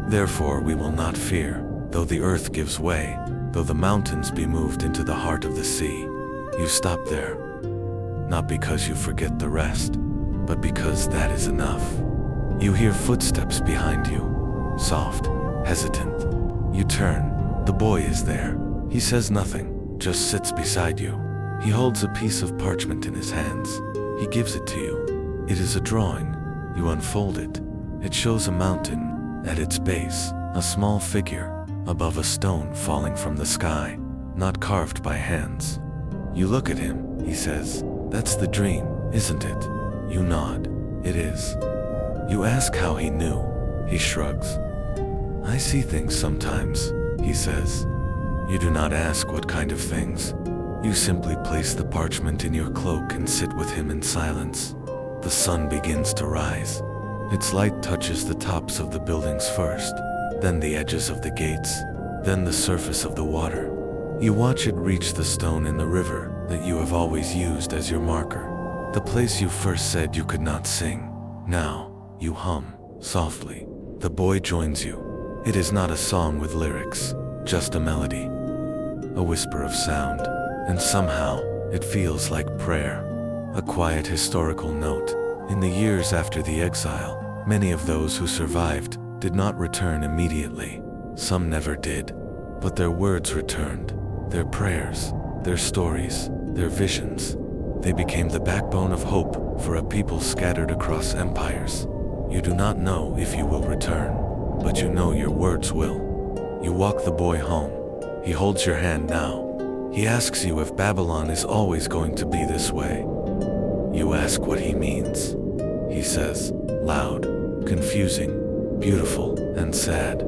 Therefore we will not fear, though the earth gives way, though the mountains be moved into the heart of the sea. You stop there. Not because you forget the rest, but because that is enough. You hear footsteps behind you, soft, hesitant. You turn. The boy is there. He says nothing, just sits beside you. He holds a piece of parchment in his hands. He gives it to you. It is a drawing. You unfold it. It shows a mountain. At its base, a small figure, above a stone falling from the sky, not carved by hands. You look at him. He says, "That's the dream, isn't it?" You nod. "It is." You ask how he knew. He shrugs. "I see things sometimes," he says. You do not ask what kind of things. You simply place the parchment in your cloak and sit with him in silence. The sun begins to rise. Its light touches the tops of the buildings first, then the edges of the gates, then the surface of the water. You watch it reach the stone in the river that you have always used as your marker, the place you first said you could not sing. Now, you hum, softly. The boy joins you. It is not a song with lyrics, just a melody, a whisper of sound, and somehow, it feels like prayer. A quiet historical note. In the years after the exile, many of those who survived did not return immediately. Some never did, but their words returned, their prayers, their stories, their visions. They became the backbone of hope for a people scattered across empires. You do not know if you will return, but you know your words will. You walk the boy home. He holds your hand now. He asks you if Babylon is always going to be this way. You ask what he means. He says, loud, confusing, beautiful, and sad.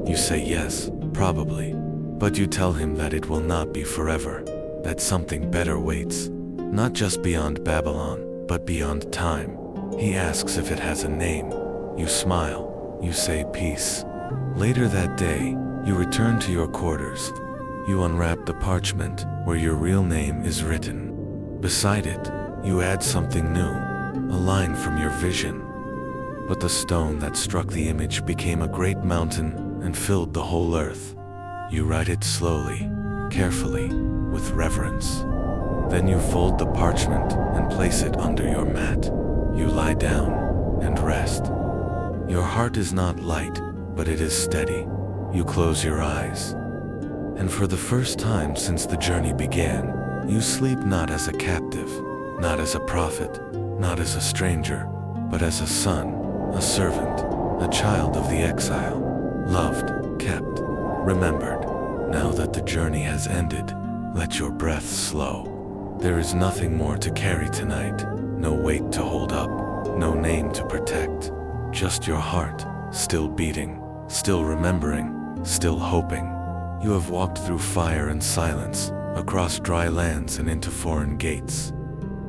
You say yes, probably, but you tell him that it will not be forever, that something better waits, not just beyond Babylon, but beyond time. He asks if it has a name. You smile. You say peace. Later that day, you return to your quarters. You unwrap the parchment where your real name is written. Beside it, you add something new, a line from your vision. But the stone that struck the image became a great mountain and filled the whole earth. You write it slowly, carefully, with reverence. Then you fold the parchment and place it under your mat. You lie down and rest. Your heart is not light, but it is steady. You close your eyes. And for the first time since the journey began, you sleep not as a captive, not as a prophet, not as a stranger, but as a son, a servant, a child of the exile, loved, kept, remembered. Now that the journey has ended, let your breath slow. There is nothing more to carry tonight, no weight to hold up, no name to protect, just your heart, still beating, still remembering, still hoping. You have walked through fire and silence, across dry lands and into foreign gates.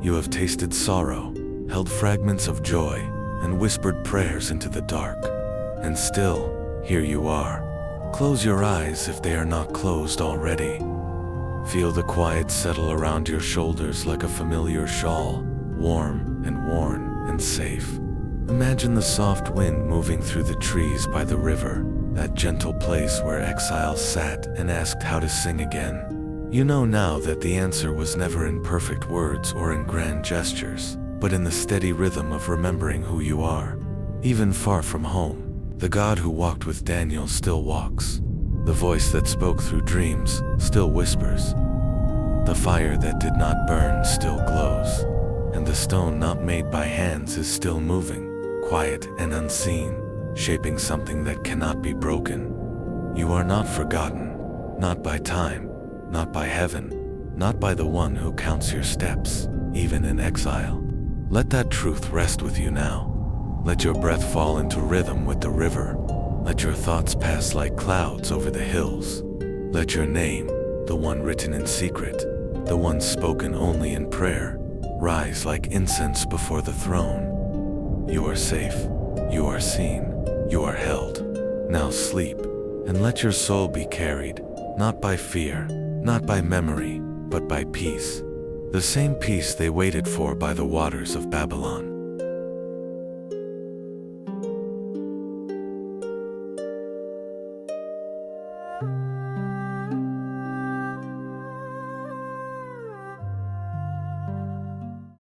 You have tasted sorrow, held fragments of joy, and whispered prayers into the dark. And still, here you are. Close your eyes if they are not closed already. Feel the quiet settle around your shoulders like a familiar shawl, warm and worn and safe. Imagine the soft wind moving through the trees by the river, that gentle place where exiles sat and asked how to sing again. You know now that the answer was never in perfect words or in grand gestures, but in the steady rhythm of remembering who you are. Even far from home, the God who walked with Daniel still walks. The voice that spoke through dreams still whispers. The fire that did not burn still glows, and the stone not made by hands is still moving, quiet and unseen, shaping something that cannot be broken. You are not forgotten, not by time, not by heaven, not by the one who counts your steps, even in exile. Let that truth rest with you now. Let your breath fall into rhythm with the river. Let your thoughts pass like clouds over the hills. Let your name, the one written in secret, the one spoken only in prayer, rise like incense before the throne. You are safe. You are seen. You are held. Now sleep, and let your soul be carried, not by fear, not by memory, but by peace. The same peace they waited for by the waters of Babylon.